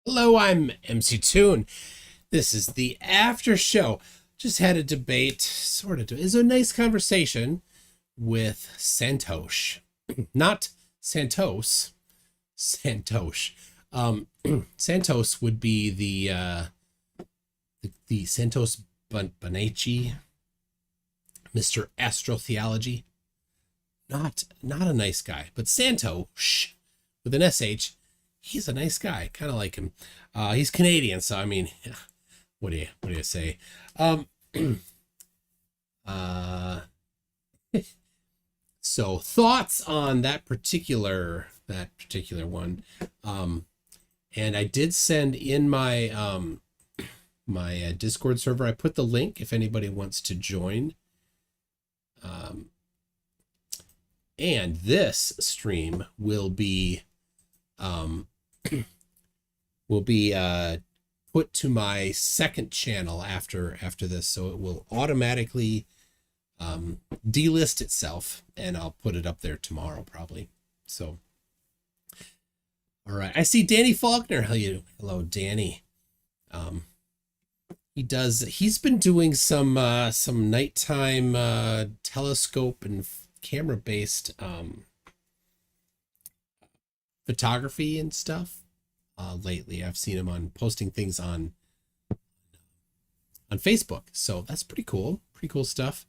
Hello, I'm MC Toon. This is the after show. Just had a debate, sort of. It's a nice conversation with Santosh, not Santos. Santosh. Santos would be the Santos Bonacci, Mr. Astrotheology. Not a nice guy, but Santosh with an SH. He's a nice guy, kind of like him. He's Canadian, so I mean, what do you say? Uh, so thoughts on that particular one. And I did send in my Discord server. I put the link if anybody wants to join. And this stream will be put to my second channel after this, so it will automatically delist itself, and I'll put it up there tomorrow probably. So all right, I see Danny Faulkner. Hello Danny. He's been doing some nighttime telescope and camera based photography and stuff lately. I've seen him posting things on Facebook, so that's pretty cool stuff.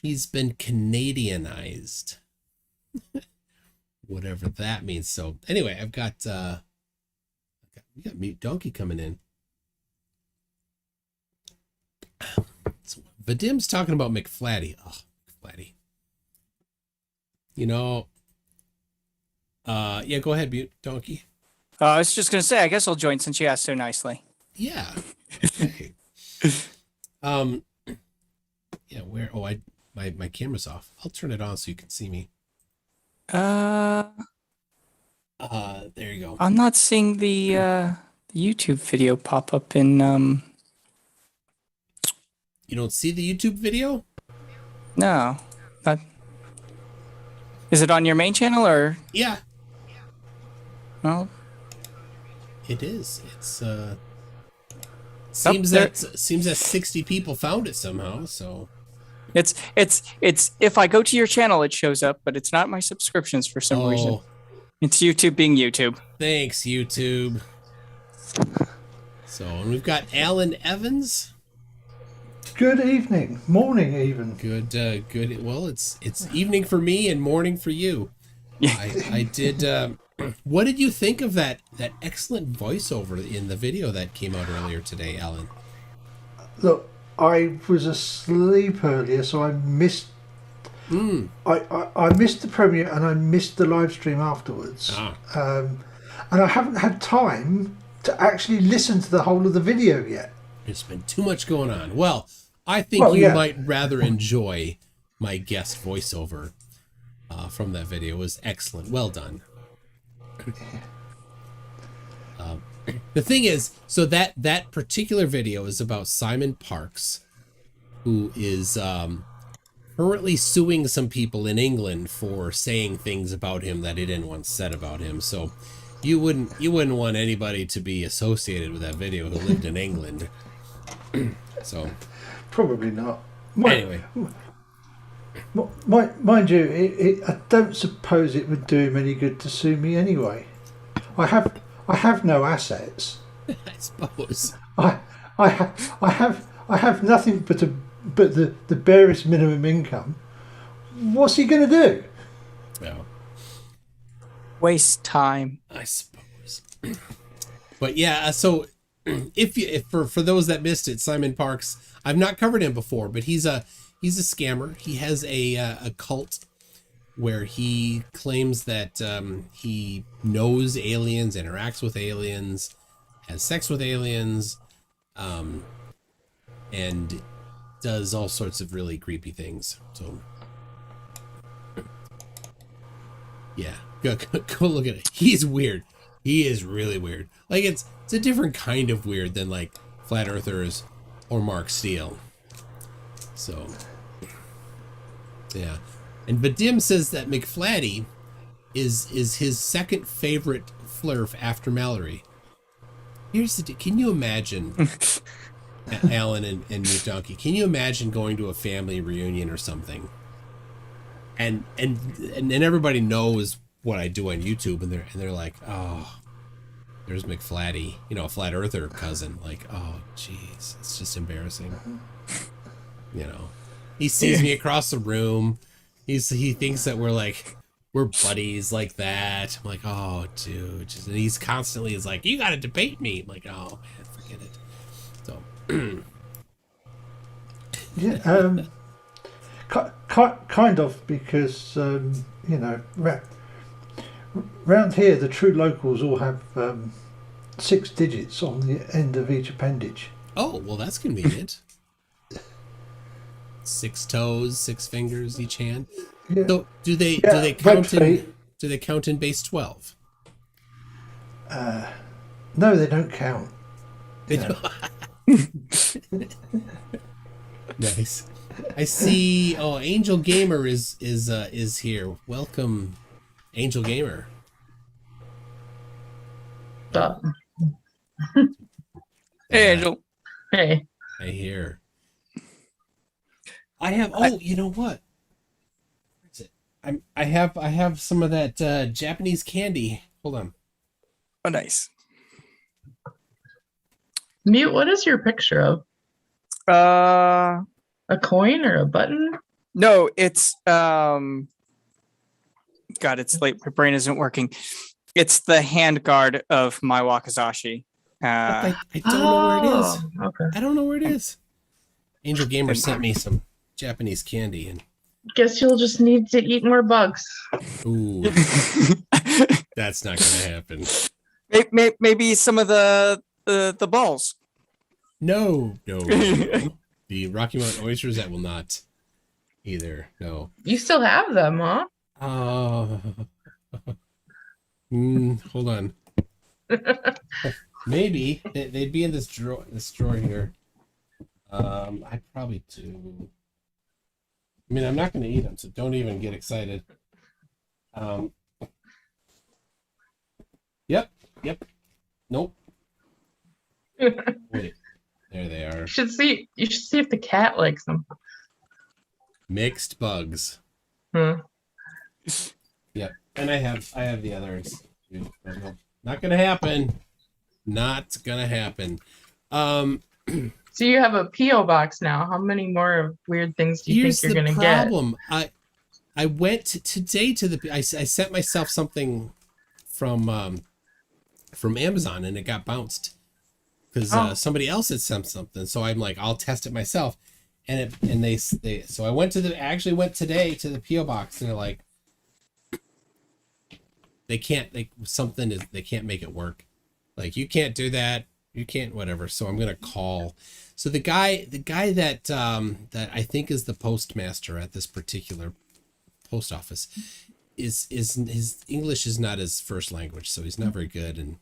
He's been Canadianized, whatever that means. So anyway, we got Mute Donkey coming in. So Vadim's talking about McFlatty. Oh, McFlatty. Yeah, go ahead, Mute Donkey. I was just going to say, I guess I'll join since you asked so nicely. Yeah. Okay. Yeah, where? Oh, my camera's off. I'll turn it on so you can see me. There you go. I'm not seeing the YouTube video pop up in You don't see the YouTube video? No. Not... Is it on your main channel or? Yeah. Well, it is. It's seems that 60 people found it somehow, so it's if I go to your channel it shows up, but it's not my subscriptions for some reason. It's YouTube being YouTube. Thanks, YouTube. So, and we've got Alan Evans. Good evening, morning even. Good. Well, it's evening for me and morning for you. Yeah. I did. What did you think of that excellent voiceover in the video that came out earlier today, Alan? Look, I was asleep earlier, so I missed. I missed the premiere and I missed the live stream afterwards. And I haven't had time to actually listen to the whole of the video yet. There's been too much going on. Well, I think you might rather enjoy my guest voiceover from that video. It was excellent. Well done. The thing is, so that particular video is about Simon Parks, who is currently suing some people in England for saying things about him that he didn't once said about him. So you wouldn't want anybody to be associated with that video who lived in England. So probably not. Anyway, mind you, I don't suppose it would do him any good to sue me anyway. I have no assets. I suppose I have nothing but the barest minimum income. What's he going to do? well, Waste time. I suppose. But yeah, so if for those that missed it, Simon Parks, I've not covered him before, but he's a scammer. He has a cult where he claims that he knows aliens, interacts with aliens, has sex with aliens, and does all sorts of really creepy things. So yeah, go look at it. He's weird. He is really weird. Like it's a different kind of weird than like flat earthers or Mark Steele. So yeah. And Vadim says that McFlatty is his second favorite flurf after Mallory. Here's the can you imagine, Alan and Newt Donkey, can you imagine going to a family reunion or something, and everybody knows what I do on YouTube, and they're like, oh, there's McFlatty, a flat earther cousin, like, oh geez, it's just embarrassing. He sees me across the room, he thinks that we're buddies like that. I'm like, oh dude, and he's constantly is like, you gotta debate me. I'm like, oh man, forget it. So Yeah, kind of, because round here the true locals all have 6 digits on the end of each appendage. oh well, that's convenient. 6 toes, 6 fingers each hand. Yeah. So do they count in base 12? No, they don't count. Nice. I see. Oh, Angel Gamer is here. Welcome, Angel Gamer. Hey, Angel. Hey. I hear. I have. Oh, you know what? Where's it? I have some of that Japanese candy. Hold on. Oh, nice. Mute, what is your picture of? A coin or a button? No, it's God, it's late. My brain isn't working. It's the handguard of my Wakizashi. I don't know where it is. Okay. I don't know where it is. Angel Gamer sent me some Japanese candy, and Guess you'll just need to eat more bugs. ooh, that's not gonna happen. Maybe some of the balls. No. The Rocky Mountain oysters, that will not either. No. You still have them, huh? Hold on. Maybe they'd be in this drawer here. I probably do. I mean, I'm not going to eat them, so don't even get excited. Yep. Nope. Wait. There they are. You should see if the cat likes them. Mixed bugs. Hmm. Yep. And I have the others. Not gonna happen. Not gonna happen. So you have a P.O. box now. How many more weird things do you think you're gonna get? Here's the problem. I went today to I sent myself something from Amazon, and it got bounced because somebody else had sent something. So I'm like, I'll test it myself. And they so I actually went today to the P.O. box, and they're like, they can't make it work. Like, you can't do that. You can't, whatever. So I'm gonna call. So the guy that I think is the postmaster at this particular post office is his English is not his first language, so he's not very good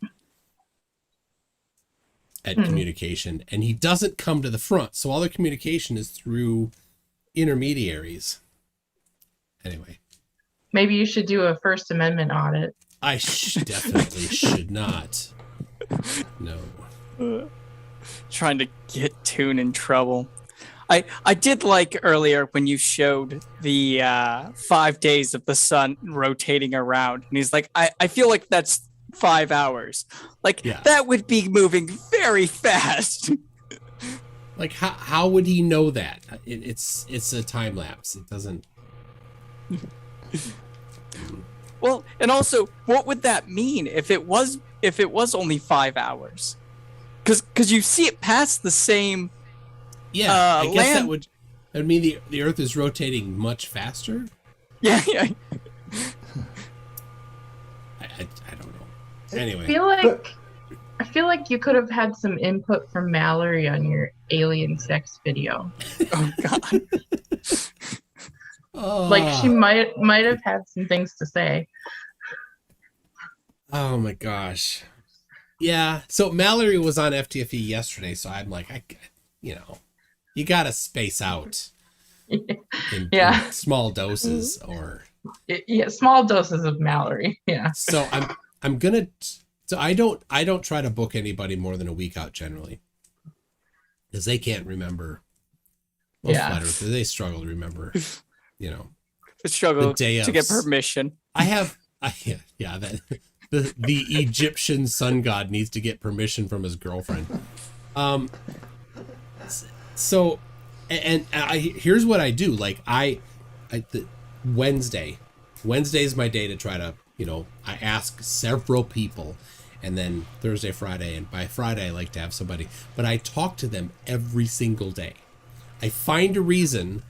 at communication, and he doesn't come to the front. So all the communication is through intermediaries. Anyway. Maybe you should do a First Amendment audit. I definitely should not. No. Trying to get Toon in trouble. I did like earlier when you showed the 5 days of the sun rotating around, and he's like, I feel like that's 5 hours. Like, yeah. That would be moving very fast. Like, how would he know that? It's a time lapse. It doesn't. Well, and also, what would that mean if it was only 5 hours? Because you see it past the same. Yeah, I guess land. that would mean the Earth is rotating much faster. Yeah. I don't know. Anyway, I feel like you could have had some input from Mallory on your alien sex video. Oh God. Like, she might have had some things to say. Oh my gosh. Yeah. So Mallory was on FTFE yesterday, so I'm like, you gotta space out in small doses, or Yeah, small doses of Mallory. Yeah. So I'm gonna. So I don't try to book anybody more than a week out generally, because they can't remember. Most Yeah. flat earthers, they struggle to remember. You know, The struggle the day to of get permission. Yeah, that the Egyptian sun god needs to get permission from his girlfriend. So, and here's what I do. Like Wednesday is my day to try to, I ask several people, and then Thursday, Friday, and by Friday I like to have somebody, but I talk to them every single day. I find a reason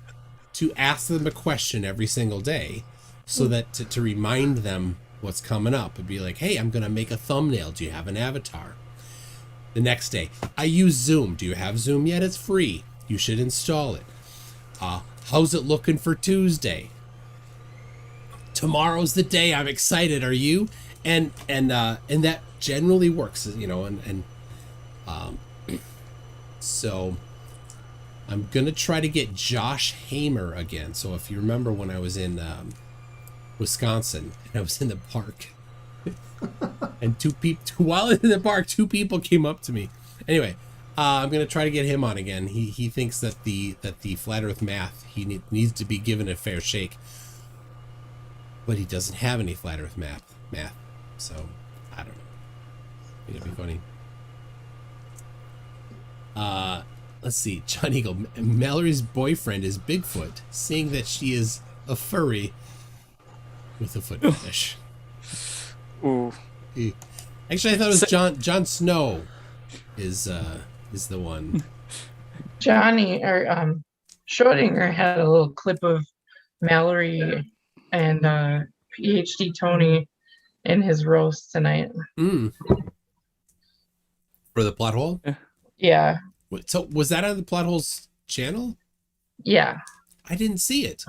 to ask them a question every single day, so that to remind them what's coming up. It'd be like, hey, I'm going to make a thumbnail. Do you have an avatar? The next day, I use Zoom. Do you have Zoom yet? It's free. You should install it. How's it looking for Tuesday? Tomorrow's the day. I'm excited. Are you? And that generally works, so I'm going to try to get Josh Hamer again. So if you remember when I was in Wisconsin and I was in the park and while in the park, two people came up to me. Anyway, I'm going to try to get him on again. He thinks that the flat earth math, he needs to be given a fair shake, but he doesn't have any flat earth math. So I don't know. It'd be funny. Let's see. John Eagle. Mallory's boyfriend is Bigfoot, seeing that she is a furry with a foot fetish. Ooh. Actually, I thought it was Jon Snow is the one. Johnny or Schrodinger had a little clip of Mallory and PhD Tony in his roast tonight. For the plot hole? Yeah. So was that on the plot hole's channel? Yeah. I didn't see it.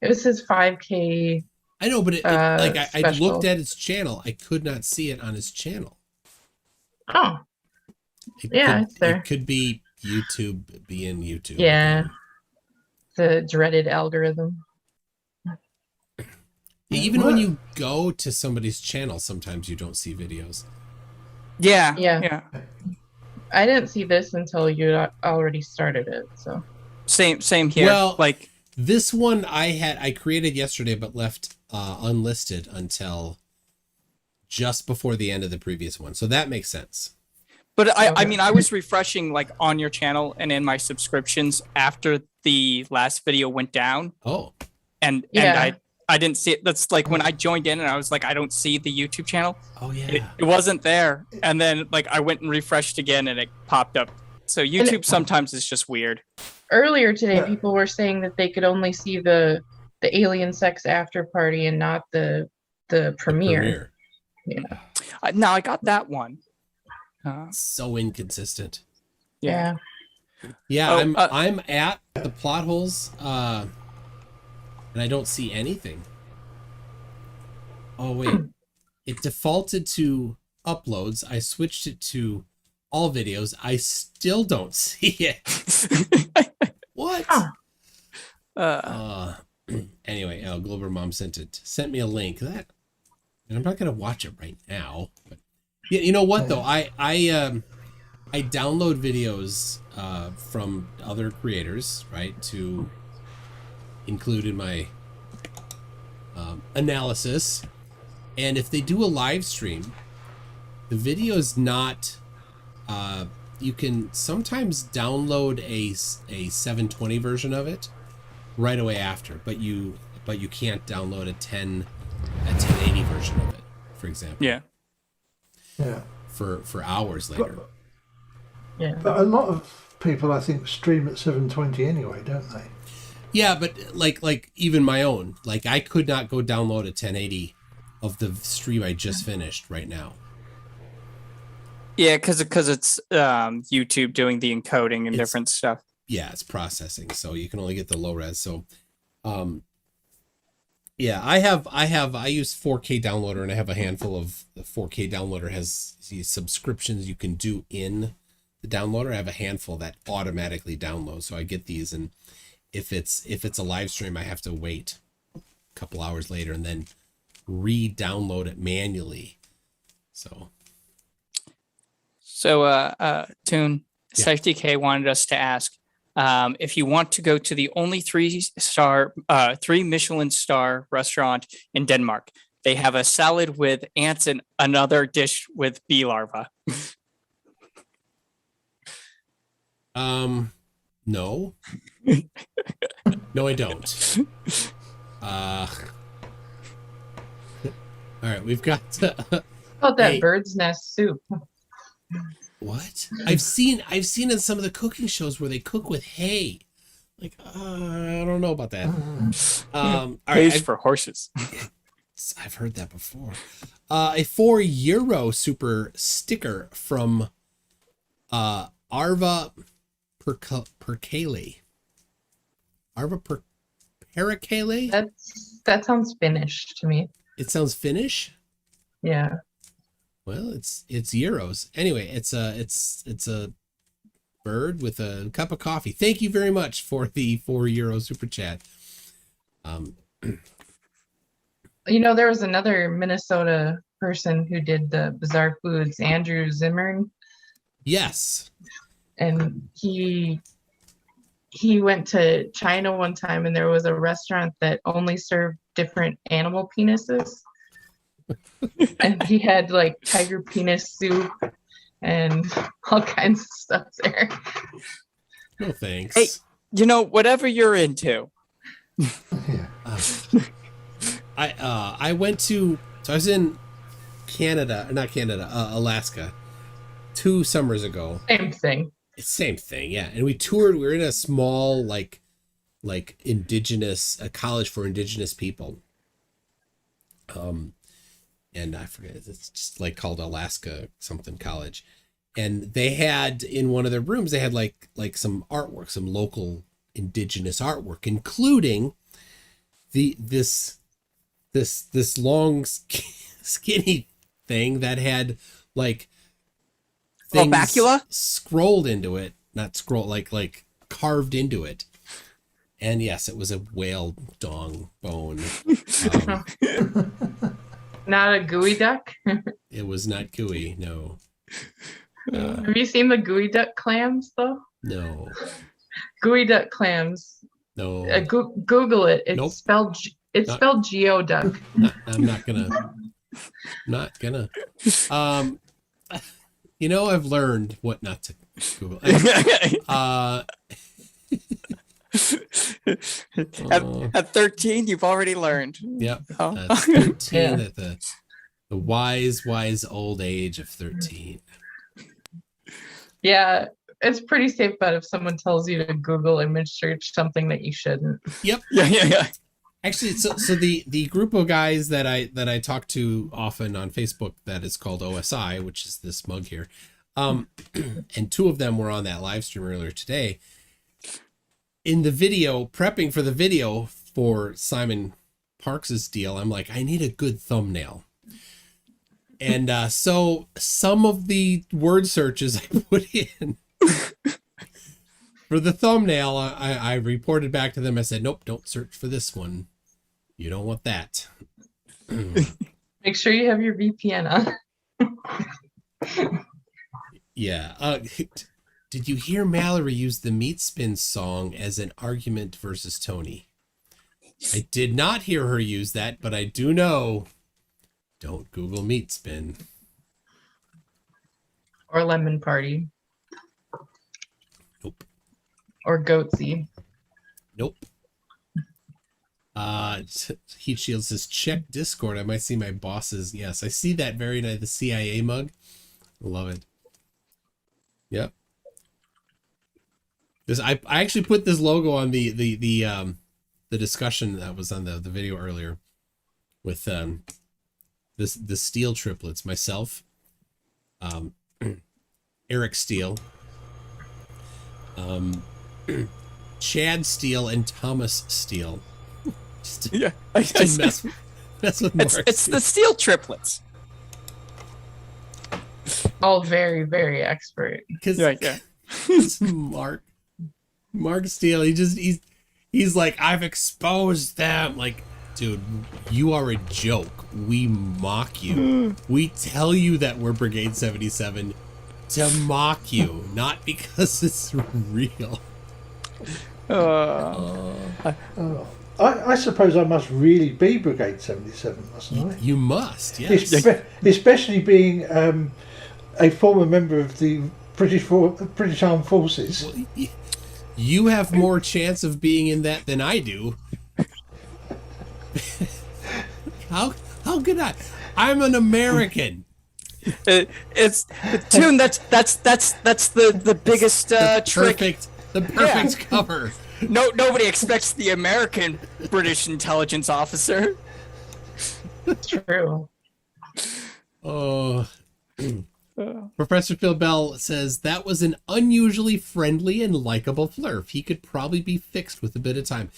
It was his 5K. I know, but I special. looked at his channel. I could not see it on his channel. Oh. It's there. It could be YouTube being YouTube. Yeah. The dreaded algorithm. Even when you go to somebody's channel, sometimes you don't see videos. Yeah. I didn't see this until you already started it. So Same here. Well, like this one I created yesterday, but left unlisted until just before the end of the previous one. So that makes sense. But I mean, I was refreshing like on your channel and in my subscriptions after the last video went down. Oh. And I didn't see it. That's like when I joined in and I was like, I don't see the YouTube channel. Oh yeah. It wasn't there. And then like I went and refreshed again and it popped up. So YouTube sometimes is just weird. Earlier today, people were saying that they could only see the alien sex after party and not the premiere. Yeah. Now I got that one. So inconsistent. Yeah. Yeah, I'm at the plot holes, and I don't see anything. Oh wait, it defaulted to uploads. I switched it to all videos. I still don't see it. What? Anyway, Glober Mom sent me a link and I'm not gonna watch it right now. But yeah, you know what though? I download videos from other creators, right, to include in my analysis. And if they do a live stream, the video is not. You can sometimes download a 720 version of it right away after, but you can't download a 1080 version of it, for example. Yeah. For hours later. But a lot of people, I think, stream at 720 anyway, don't they? Yeah, but like even my own, like I could not go download a 1080 of the stream I just finished right now. Yeah, because it's YouTube doing the encoding and different stuff. Yeah, it's processing, so you can only get the low res. So, yeah, I use 4K downloader, and I have a handful of the 4K downloader has these subscriptions you can do in the downloader. I have a handful that automatically download, so I get these, and if it's a live stream, I have to wait a couple hours later and then re-download it manually. So Toon, Yeah. Safety K wanted us to ask if you want to go to the only three Michelin star restaurant in Denmark. They have a salad with ants and another dish with bee larvae. No. No, I don't. All right, we've got About that Hey. bird's nest soup. what? I've seen in some of the cooking shows where they cook with hay. Like, I don't know about that. All right, Hay's for horses. I've heard that before. A €4 super sticker from Arva Perkele. Arva Perkele? That sounds Finnish to me. It sounds Finnish. Yeah. Well, it's euros. Anyway, it's a bird with a cup of coffee. Thank you very much for the €4 super chat. There was another Minnesota person who did the Bizarre Foods, Andrew Zimmern, Yes. and he went to China one time, and there was a restaurant that only served different animal penises. And he had like tiger penis soup and all kinds of stuff there. No thanks. Hey. Whatever you're into. I went to, so I was in Alaska 2 summers ago. Same thing. Same thing, yeah. And we were in a small like indigenous, a college for indigenous people. And I forget, it's just like called Alaska something college. And they had, in one of their rooms, they had like some artwork, some local indigenous artwork, including this long skinny thing that had like things Bacula? scrolled into it, not scroll, like carved into it. And yes, it was a whale dong bone. Not a gooey duck. It was not gooey, no. Have you seen the gooey duck clams though? No, Gooey duck clams. no. Google it. It's Nope. spelled geoduck. I'm not gonna. I've learned what not to Google. At 13, you've already learned. Yep. Oh. 13 Yeah. at the wise old age of 13. Yeah, it's pretty safe bet if someone tells you to Google image search something that you shouldn't. Yep. Yeah. Actually, so the group of guys that I talk to often on Facebook, that is called OSI, which is this mug here, and 2 of them were on that live stream earlier today. In the video, prepping for the video for Simon Parks's deal, I'm like, I need a good thumbnail. And so some of the word searches I put in for the thumbnail, I reported back to them. I said, nope, don't search for this one. You don't want that. Make sure you have your VPN on. Yeah. Did you hear Mallory use the Meat Spin song as an argument versus Tony? I did not hear her use that, but I do know. Don't Google Meat Spin. Or Lemon Party. Nope. Or Goatsy. Nope. Heat Shield says, check Discord. I might see my bosses. Yes, I see that very nice. The CIA mug. Love it. Yep. I actually put this logo on the discussion that was on the video earlier with the Steele triplets. Myself, Eric Steele, Chad Steele, and Thomas Steele. Just to mess with Mark. It's the Steel triplets. All very, very expert. Because Yeah. Mark Steele, he's like, I've exposed them. Like, Dude, you are a joke. We mock you. We tell you that we're Brigade 77 to mock you, not because it's real. I suppose I must really be Brigade 77, mustn't I? You must, yes. Especially being a former member of the British Armed Forces. Well, you have more chance of being in that than I do. How could I? I'm an American. It's Toon. That's the biggest trick. The perfect cover. Nobody expects the American British intelligence officer. True. Oh. Professor Phil Bell says that was an unusually friendly and likable Flurf. He could probably be fixed with a bit of time.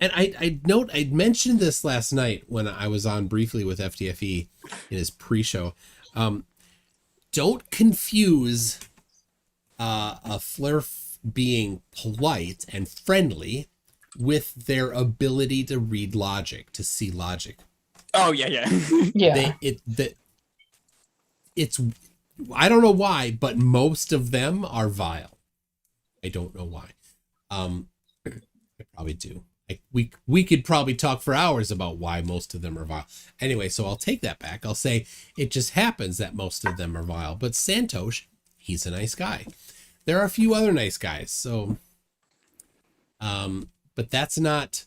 And I'd mentioned this last night when I was on briefly with FTFE in his pre-show. Don't confuse a Flurf being polite and friendly with their ability to read logic, to see logic. Oh yeah. Yeah. It's I don't know why, but most of them are vile. I don't know why. I probably do. We could probably talk for hours about why most of them are vile. Anyway, so I'll take that back. I'll say it just happens that most of them are vile. But Santosh, he's a nice guy. There are a few other nice guys. So, but that's not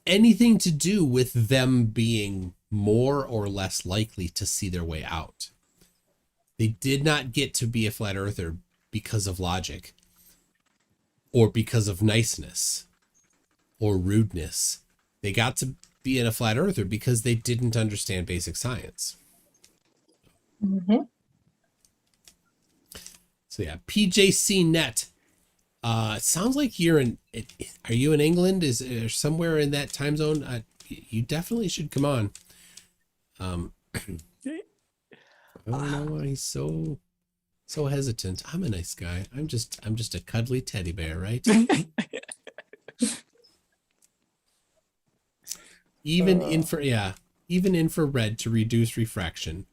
anything to do with them being more or less likely to see their way out. They did not get to be a flat earther because of logic or because of niceness or rudeness. They got to be in a flat earther because they didn't understand basic science. Mm-hmm. So yeah, PJC Net. It sounds like are you in England? Is there somewhere in that time zone? You definitely should come on. I don't know why he's so hesitant. I'm a nice guy. I'm just a cuddly teddy bear, right? Even infrared to reduce refraction,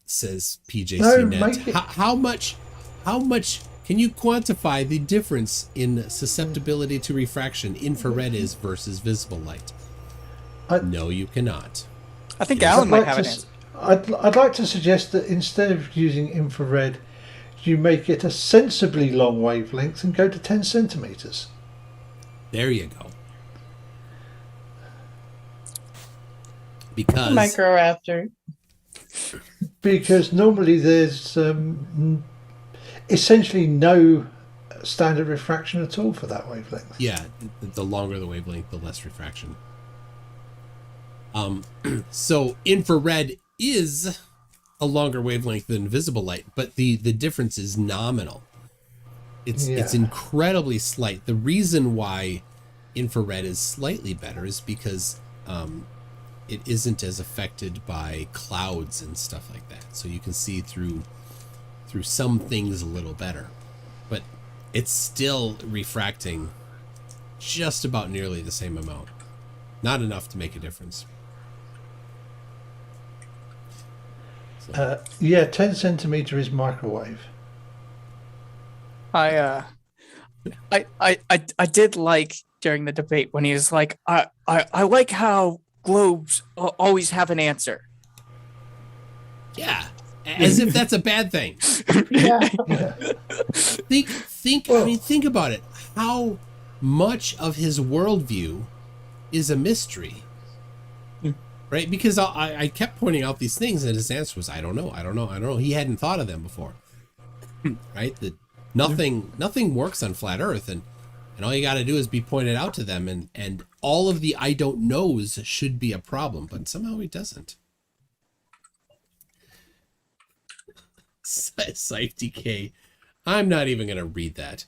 says PJC Net. How much can you quantify the difference in susceptibility to refraction infrared is versus visible light? No, you cannot. I think Alan might have an answer. I'd like to suggest that instead of using infrared, you make it a sensibly long wavelength and go to 10 centimeters. There you go. Because Microraptor. Because normally there's essentially no standard refraction at all for that wavelength. Yeah, the longer the wavelength, the less refraction. So infrared is a longer wavelength than visible light, but the difference is nominal. It's incredibly slight. The reason why infrared is slightly better is because it isn't as affected by clouds and stuff like that. So you can see through some things a little better, but it's still refracting just about nearly the same amount. Not enough to make a difference. 10 centimeter is microwave. I did like during the debate when he was like, I like how globes always have an answer. Yeah, as if that's a bad thing. Yeah. Think about it. How much of his worldview is a mystery? Right? Because I kept pointing out these things and his answer was, I don't know. He hadn't thought of them before. Right? That nothing works on flat Earth, and all you got to do is be pointed out to them, and all of the I don't knows should be a problem, but somehow he doesn't. Scythe DK. I'm not even going to read that,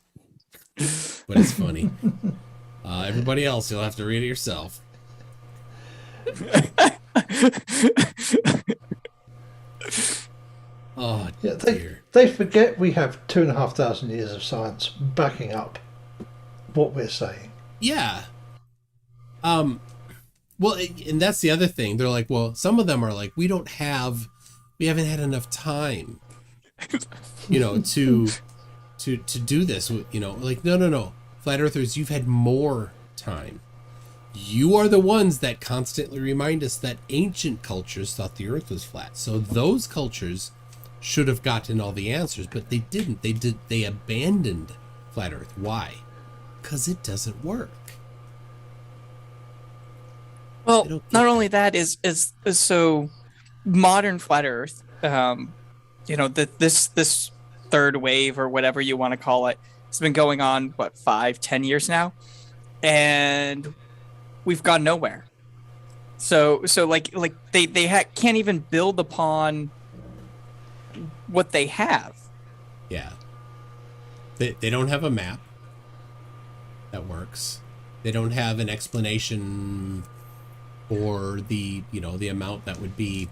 but it's funny. Everybody else, you'll have to read it yourself. Oh, yeah, dear. They forget we have 2,500 years of science backing up what we're saying. Yeah. Well, and that's the other thing. They're like, well, some of them are like, we haven't had enough time, to do this. Like, no. Flat earthers, you've had more time. You are the ones that constantly remind us that ancient cultures thought the earth was flat. So those cultures should have gotten all the answers, but they didn't. They abandoned flat earth. Why? Because it doesn't work. Well, not only that is so modern flat Earth. This third wave or whatever you want to call it has been going on 5-10 years now, and we've gone nowhere. So like they can't even build upon what they have. Yeah. They don't have a map that works. They don't have an explanation or the amount that would be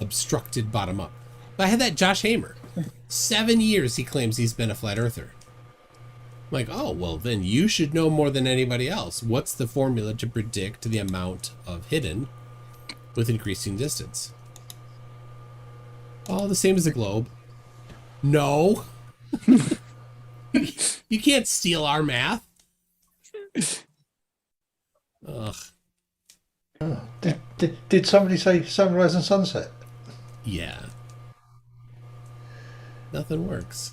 obstructed bottom up. But I had that Josh Hamer. 7 years he claims he's been a flat earther. I'm like, oh, well, then you should know more than anybody else. What's the formula to predict the amount of hidden with increasing distance? Oh, the same as the globe. No. You can't steal our math. Ugh. Did somebody say sunrise and sunset? Yeah. Nothing works.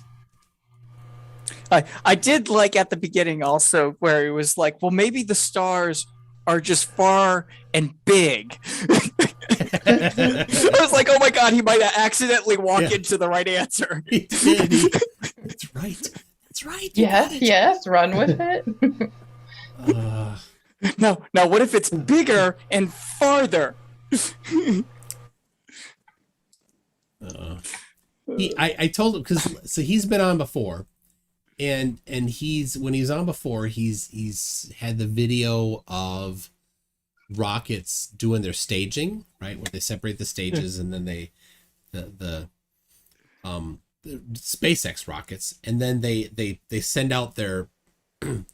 I did like at the beginning also where it was like, well, maybe the stars are just far and big. I was like, oh my God, he might accidentally walk into the right answer. He did. That's right. That's right. Yes, run with it. Now, what if it's bigger and farther? I told him because he's been on before, and when he's on before, he's had the video of rockets doing their staging, right, where they separate the stages and then the SpaceX rockets, and then they send out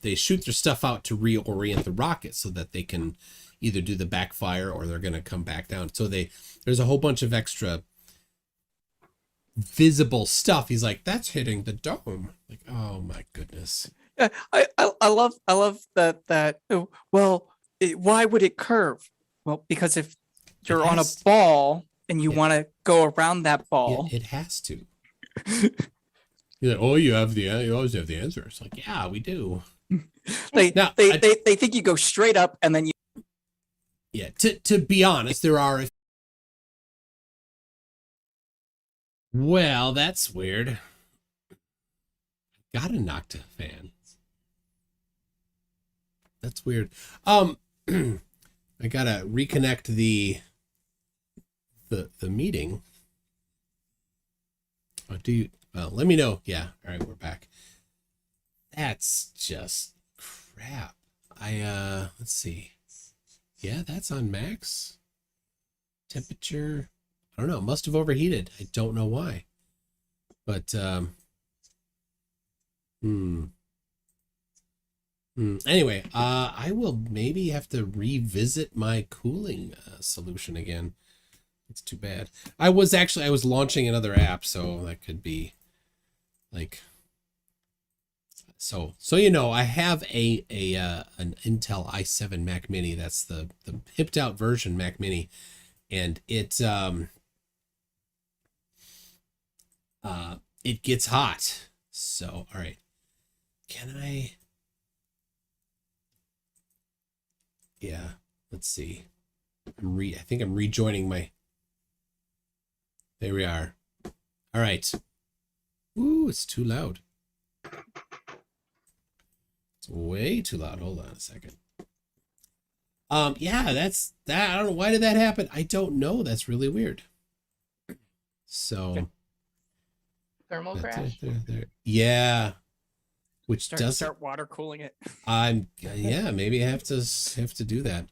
they shoot their stuff out to reorient the rocket so that they can either do the backfire or they're going to come back down. So there's a whole bunch of extra visible stuff. He's like, that's hitting the dome. Like, oh my goodness. Yeah, I love that. Oh, well, why would it curve? Well, because if you're on a ball and you want to go around that ball, it has to. You're like, oh, you always have the answer. It's like, yeah, we do. They think you go straight up and then you. Yeah, to be honest, there are. Well, that's weird. Got a Nocta fan. That's weird. I gotta reconnect the meeting. Let me know. Yeah. All right, we're back. That's just crap. Let's see. Yeah, that's on max. Temperature. I don't know. Must have overheated. I don't know why. But, Anyway, I will maybe have to revisit my cooling solution again. It's too bad. I was launching another app, so that could be like. So I have an Intel i7 Mac Mini. That's the hipped out version Mac Mini, and it gets hot. So all right, can I? Yeah, let's see. I think I'm rejoining my. There we are. All right. Ooh, it's too loud. It's way too loud. Hold on a second. Yeah, that's that. I don't know. Why did that happen? I don't know. That's really weird. So. Thermal crash. There. Yeah. Which does start water cooling it. Yeah, maybe I have to do that.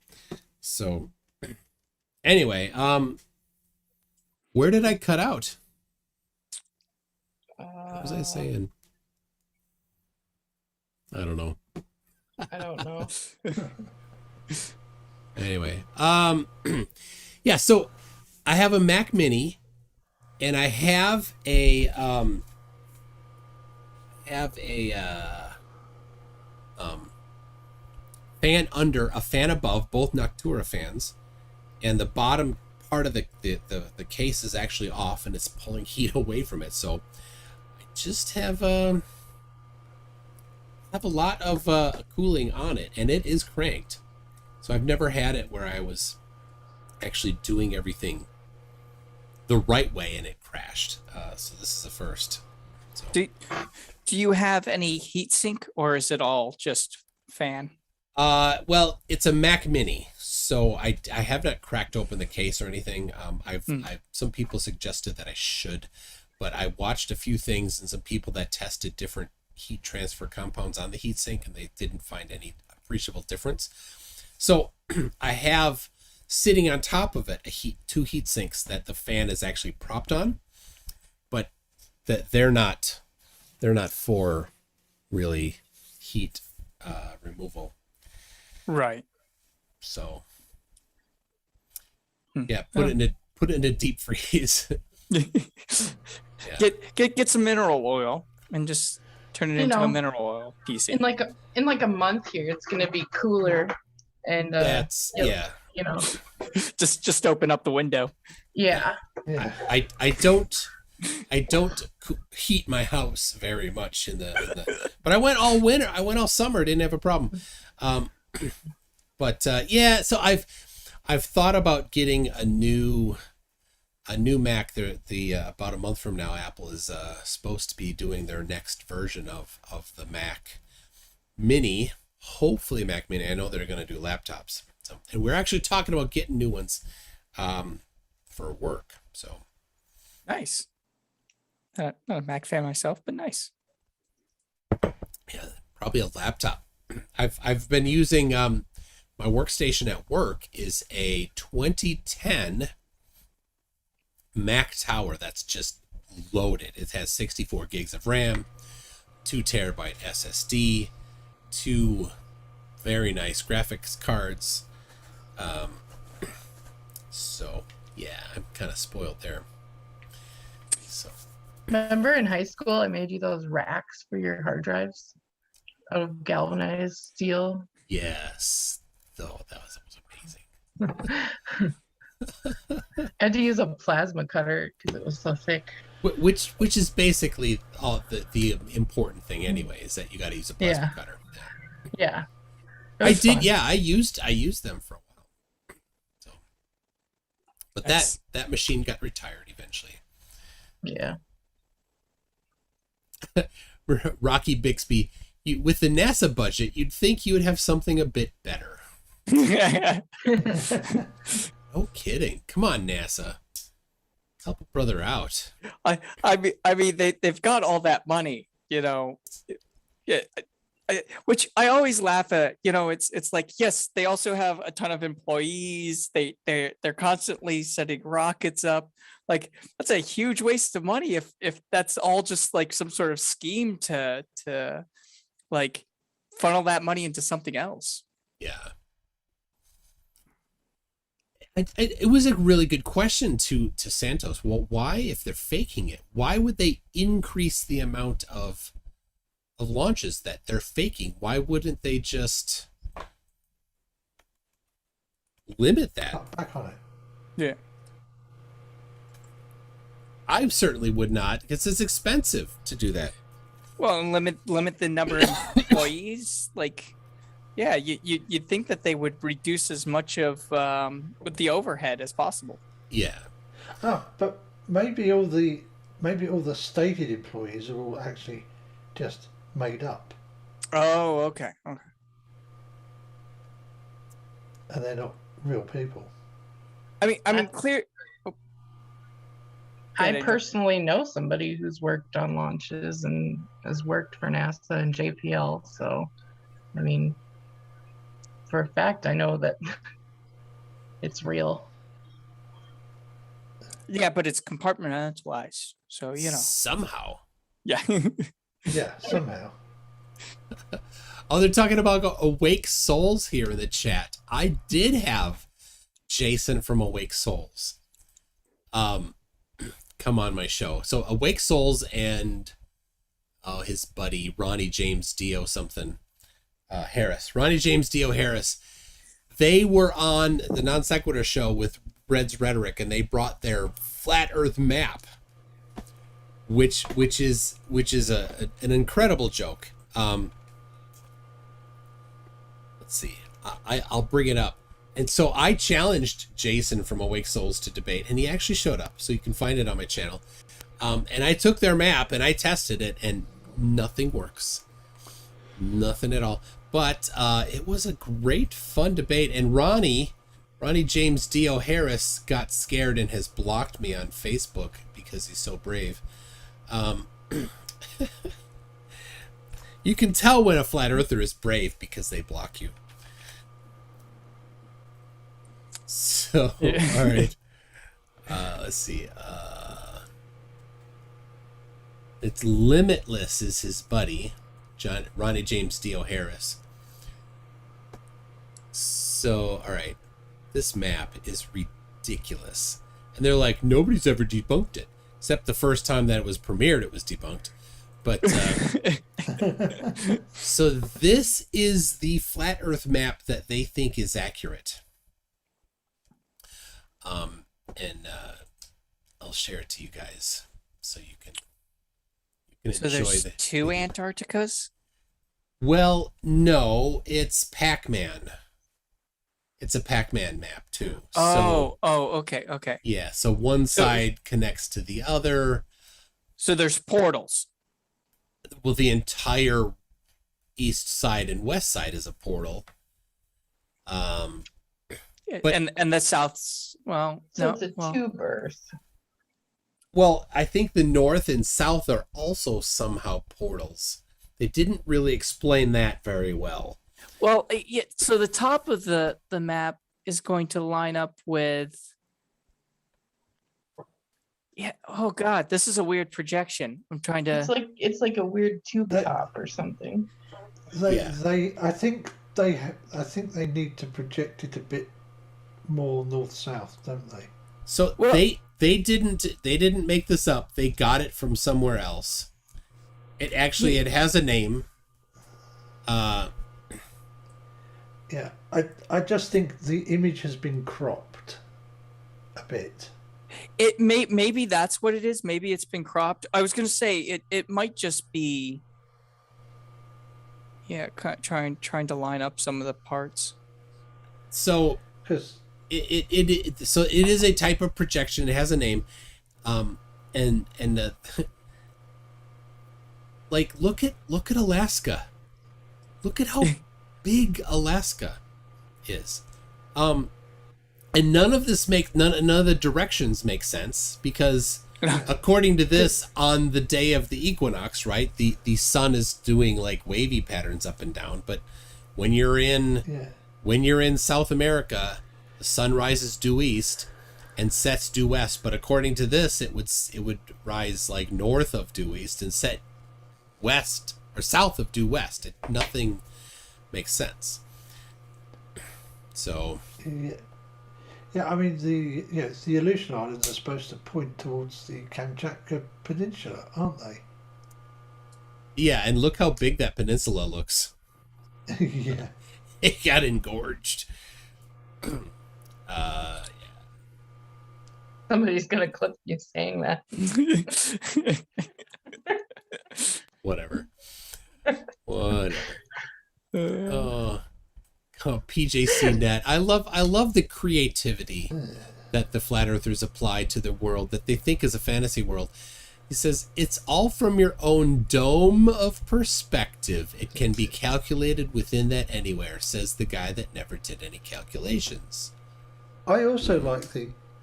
So anyway, where did I cut out? What was I saying? I don't know. I don't know. Anyway, yeah. So I have a Mac Mini, and I have a fan under, a fan above, both Noctura fans, and the bottom part of the case is actually off, and it's pulling heat away from it. So I just have a lot of cooling on it, and it is cranked. So I've never had it where I was actually doing everything the right way and it crashed. So this is the first. So. Do you have any heatsink, or is it all just fan? Well, it's a Mac Mini, so I have not cracked open the case or anything. I've some people suggested that I should, but I watched a few things and some people that tested different heat transfer compounds on the heatsink, and they didn't find any appreciable difference. So I have sitting on top of it two heat sinks that the fan is actually propped on, but that they're not for really heat removal. Right. So yeah, put it in a deep freeze. Yeah. Get some mineral oil and just turn it into a mineral oil PC. In like a month here, it's gonna be cooler, and That's yeah. You know, just open up the window. Yeah. I don't heat my house very much in the but I went all winter. I went all summer. Didn't have a problem. But yeah. So I've thought about getting a new Mac. The about a month from now, Apple is supposed to be doing their next version of the Mac Mini. Hopefully, Mac Mini. I know they're going to do laptops. So, and we're actually talking about getting new ones for work. So nice. Not a Mac fan myself, but nice. Yeah, probably a laptop. I've been using my workstation at work is a 2010 Mac Tower that's just loaded. It has 64 gigs of RAM, 2 terabyte SSD, 2 very nice graphics cards. So yeah, I'm kind of spoiled there. So Remember in high school, I made you those racks for your hard drives out of galvanized steel? yes, though that was amazing. I had to use a plasma cutter because it was so thick. Which is basically all the important thing anyway, is that you got to use a plasma cutter. Yeah. I did. Fun. Yeah, I used them for a while. So, but that machine got retired eventually. Yeah. Rocky Bixby, with the NASA budget, you'd think you would have something a bit better. No kidding. Come on, NASA. Help a brother out. I mean they've got all that money, you know. Yeah. Which I always laugh at, you know. It's like, yes, they also have a ton of employees. They're constantly setting rockets up. Like, that's a huge waste of money if that's all just like some sort of scheme to like funnel that money into something else. Yeah. It was a really good question to Santosh. Well, why, if they're faking it, why would they increase the amount of launches that they're faking? Why wouldn't they just limit that? Cut back on it. Yeah. I certainly would not, because it's expensive to do that. Well, and limit the number of employees. Like, yeah, you'd think that they would reduce as much of with the overhead as possible. Yeah. Oh, but maybe all the stated employees are all actually just made up. Oh, okay. And they're not real people. I mean, clear. I personally know somebody who's worked on launches and has worked for NASA and JPL. So, I mean, for a fact, I know that it's real. Yeah, but it's compartmentalized. So, you know. Somehow. Yeah. Yeah, somehow. Oh, they're talking about Awake Souls here in the chat. I did have Jason from Awake Souls come on my show. So Awake Souls and his buddy Ronnie James Dio something Harris. Ronnie James Dio Harris. They were on the Non Sequitur show with Red's Rhetoric, and they brought their flat Earth map, which is an incredible joke. Let's see. I'll bring it up. And so I challenged Jason from Awake Souls to debate, and he actually showed up. So you can find it on my channel. And I took their map and I tested it, and nothing works. Nothing at all. But it was a great, fun debate. And Ronnie James Dio Harris got scared and has blocked me on Facebook because he's so brave. You can tell when a flat earther is brave because they block you. So, yeah. All right. Let's see. It's Limitless is his buddy, Ronnie James Dio Harris. So, all right. This map is ridiculous. And they're like, nobody's ever debunked it. Except the first time that it was premiered, it was debunked. But, so this is the flat earth map that they think is accurate. And I'll share it to you guys so you can so enjoy there's two Antarcticas? Well, no, it's Pac-Man. It's a Pac-Man map too. Okay. Yeah, so one side connects to the other. So there's portals. Well, the entire east side and west side is a portal. But, and the south's it's a tube Earth. Well, I think the north and south are also somehow portals. They didn't really explain that very well. Well, yeah. So the top of the map is going to line up with. Yeah. Oh God, this is a weird projection. I'm trying to. It's like a weird tube top or something. I think they need to project it a bit more north-south, don't they? So they didn't make this up. They got it from somewhere else. It has a name. Yeah, I just think the image has been cropped a bit. It maybe that's what it is. Maybe it's been cropped. I was going to say it might just be. Yeah, trying to line up some of the parts. So because it is a type of projection. It has a name, like look at Alaska. Look at how big Alaska is, and none of the directions make sense because according to this, on the day of the equinox, right, the sun is doing like wavy patterns up and down, but when you're in South America, the sun rises due east and sets due west, but according to this, it would rise like north of due east and set west or south of due west. Nothing makes sense. So yeah, I mean the Aleutian Islands are supposed to point towards the Kamchatka Peninsula, aren't they? Yeah, and look how big that peninsula looks. Yeah, it got engorged. Somebody's gonna clip you saying that. Whatever. PJC Net. I love the creativity that the flat earthers apply to the world that they think is a fantasy world. He says, it's all from your own dome of perspective. It can be calculated within that anywhere, says the guy that never did any calculations. I also like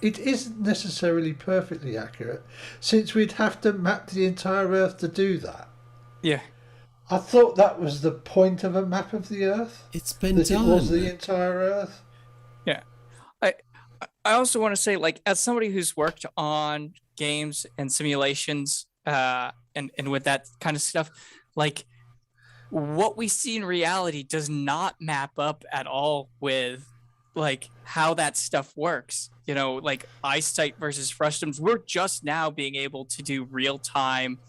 it isn't necessarily perfectly accurate, since we'd have to map the entire Earth to do that. Yeah. I thought that was the point of a map of the Earth. It's been that done. It was the entire Earth. Yeah. I also want to say, like, as somebody who's worked on games and simulations and with that kind of stuff, like, what we see in reality does not map up at all with like how that stuff works. You know, like eyesight versus frustums. We're just now being able to do real time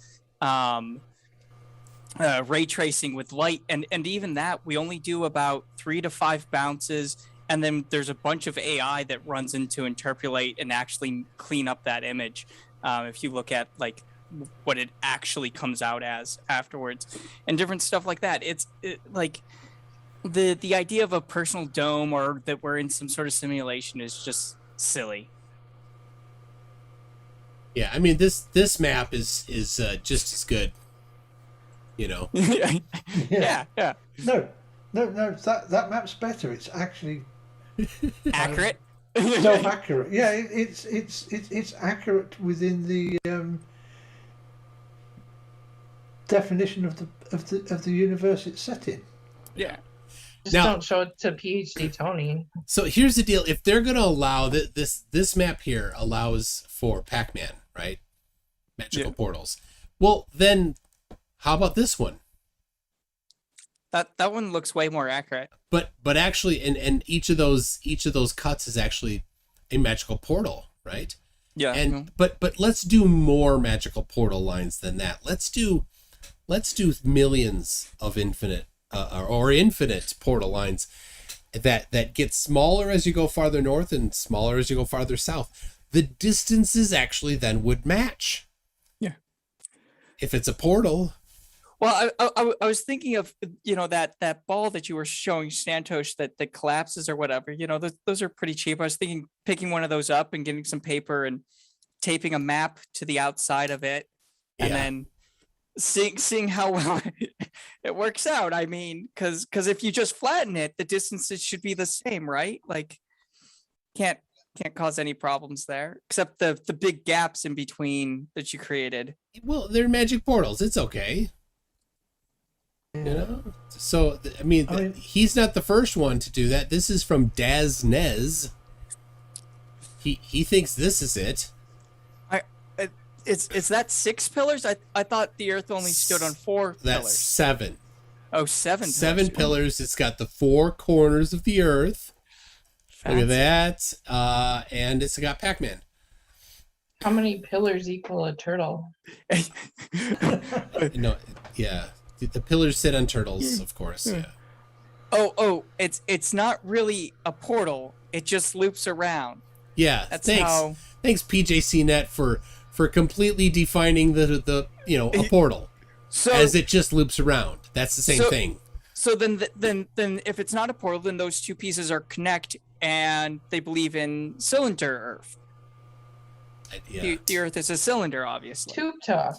ray tracing with light, and even that we only do about 3 to 5 bounces, and then there's a bunch of AI that runs in to interpolate and actually clean up that image. If you look at like what it actually comes out as afterwards, and different stuff like that, like the idea of a personal dome or that we're in some sort of simulation is just silly. Yeah, I mean this map is just as good. You know. Yeah. No, that map's better. It's actually Accurate. self-accurate. Yeah, it's accurate within the definition of the universe it's set in. Yeah. Just Now- don't show it to PhD Tony. So here's the deal: if they're going to allow this map here allows for Pac-Man, right? Magical portals. Well, then how about this one? That one looks way more accurate. But actually, and each of those cuts is actually a magical portal, right? Yeah. And but let's do more magical portal lines than that. Let's do millions of infinite or infinite portal lines that get smaller as you go farther north and smaller as you go farther south. The distances actually then would match. Yeah. If it's a portal. Well, I was thinking of, you know, that ball that you were showing Santosh that collapses or whatever. You know, those are pretty cheap. I was thinking picking one of those up and getting some paper and taping a map to the outside of it, and then seeing how well it works out. I mean, because if you just flatten it, the distances should be the same, right? Like, can't cause any problems there, except the big gaps in between that you created. Well, they're magic portals. It's okay. You know? So, I mean, he's not the first one to do that. This is from Daz Nez. He thinks this is it. Is that 6 pillars? I thought the Earth only stood on 4 That's pillars. 7. Oh, 7 pillars. 7 pillars. It's got the 4 corners of the Earth. Look at that. And it's got Pac-Man. How many pillars equal a turtle? No, yeah. The pillars sit on turtles, of course. Yeah. Oh, it's not really a portal. It just loops around. Yeah. That's thanks. how. Thanks, PJCnet, for completely defining the a portal So as it just loops around. That's the same thing. So then if it's not a portal, then those two pieces are connect, and they believe in cylinder Earth. Yeah. The Earth is a cylinder, obviously. Tube talk.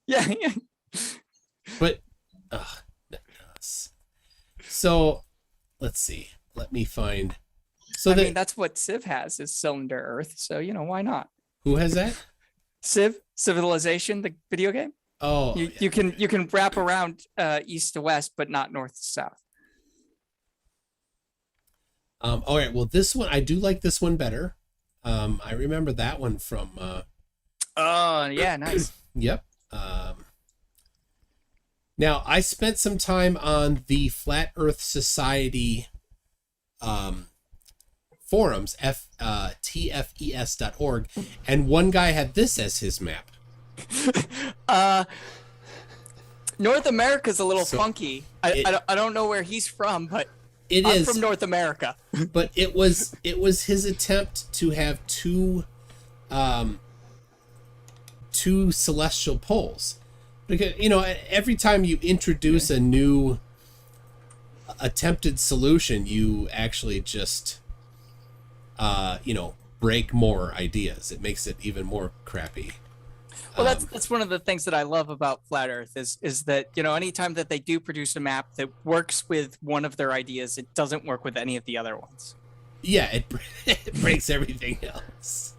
Yeah. But so let's see. Let me find. So I mean, that's what Civ has, is cylinder Earth. So, you know, why not? who has that? Civilization, the video game. Oh, You can wrap around east to west, but not north to south. All right. Well, this one I do like this one better. I remember that one from. Oh yeah, nice. Yep. Now I spent some time on the Flat Earth Society forums, tfes.org, and one guy had this as his map. North America's a little funky. I don't know where he's from, but I'm from North America. But it was his attempt to have two celestial poles, because every time you introduce a new attempted solution, you actually just break more ideas. It makes it even more crappy. Well, that's one of the things that I love about Flat Earth is that, anytime that they do produce a map that works with one of their ideas, it doesn't work with any of the other ones. Yeah, it breaks everything else.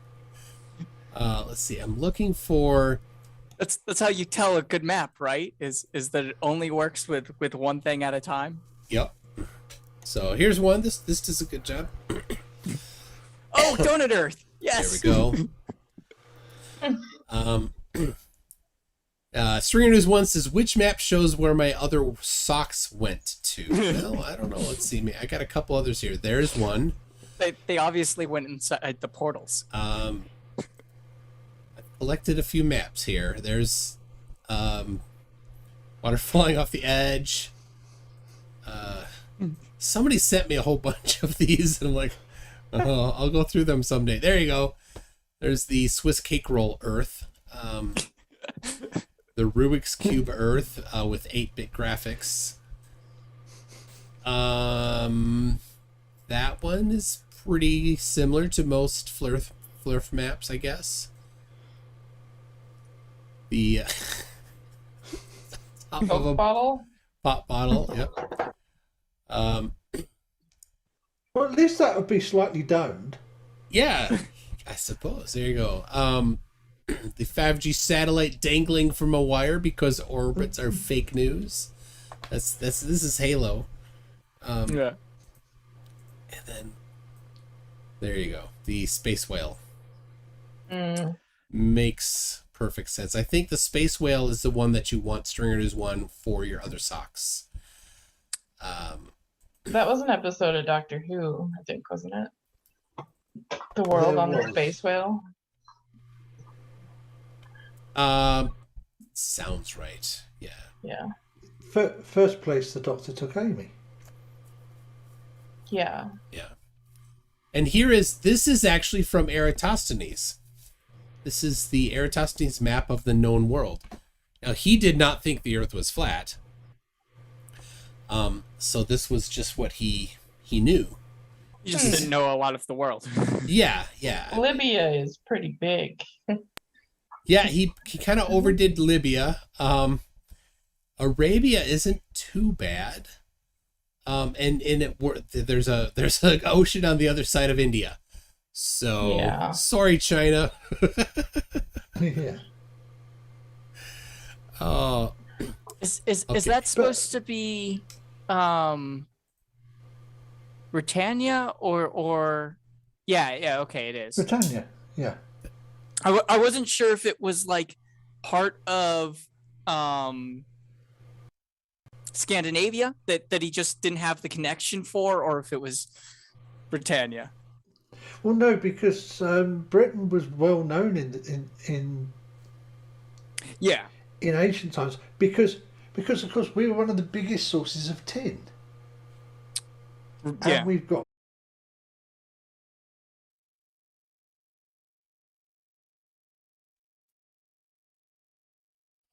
Let's see. I'm looking for. That's how you tell a good map, right? Is that it only works with one thing at a time. Yep. So here's one. This does a good job. Oh, Donut Earth. Yes. There we go. Stringer News 1 says, which map shows where my other socks went to? Well, I don't know. Let's see. I got a couple others here. There's one. They obviously went inside the portals. I've collected a few maps here. There's water falling off the edge. Somebody sent me a whole bunch of these, and I'm like, oh, I'll go through them someday. There you go. There's the Swiss cake roll Earth. The Rubik's Cube Earth with 8-bit graphics. That one is pretty similar to most Flurf maps, I guess. The top of a bottle? pop bottle, yep. Well, at least that would be slightly domed. Yeah, I suppose. There you go. The 5G satellite dangling from a wire because orbits are fake news. This is Halo. Yeah. And then there you go. The space whale. Makes perfect sense. I think the space whale is the one that you want Stringer News 1 for your other socks. That was an episode of Doctor Who, I think, wasn't it? The World on the Space Whale. Sounds right. Yeah. Yeah. First place, the Doctor took Amy. Yeah. Yeah. And this is actually from Eratosthenes. This is the Eratosthenes map of the known world. Now, he did not think the Earth was flat. So this was just what he knew. You just didn't know a lot of the world. Yeah. Libya is pretty big. Yeah, he kind of overdid Libya. Arabia isn't too bad. There's an ocean on the other side of India. So Yeah. Sorry, China. Yeah. Oh. Is Okay. that supposed to be Britannia or yeah, okay, it is. Britannia, yeah. I wasn't sure if it was like part of Scandinavia that he just didn't have the connection for, or if it was Britannia. Well, no, because Britain was well known in Yeah. ancient times because of course we were one of the biggest sources of tin, and Yeah. we've got.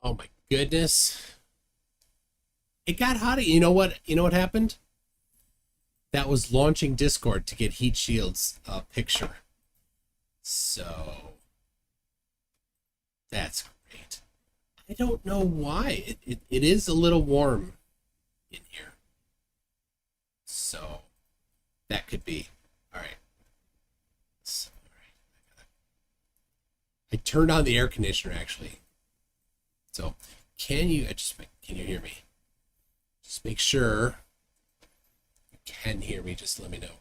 Oh my goodness. It got hot. You know what happened? That was launching Discord to get Heat Shield's picture. So that's great. I don't know why. It is a little warm in here. So that could be. All right. I turned on the air conditioner actually. So can you hear me? Just make sure you can hear me. Just let me know.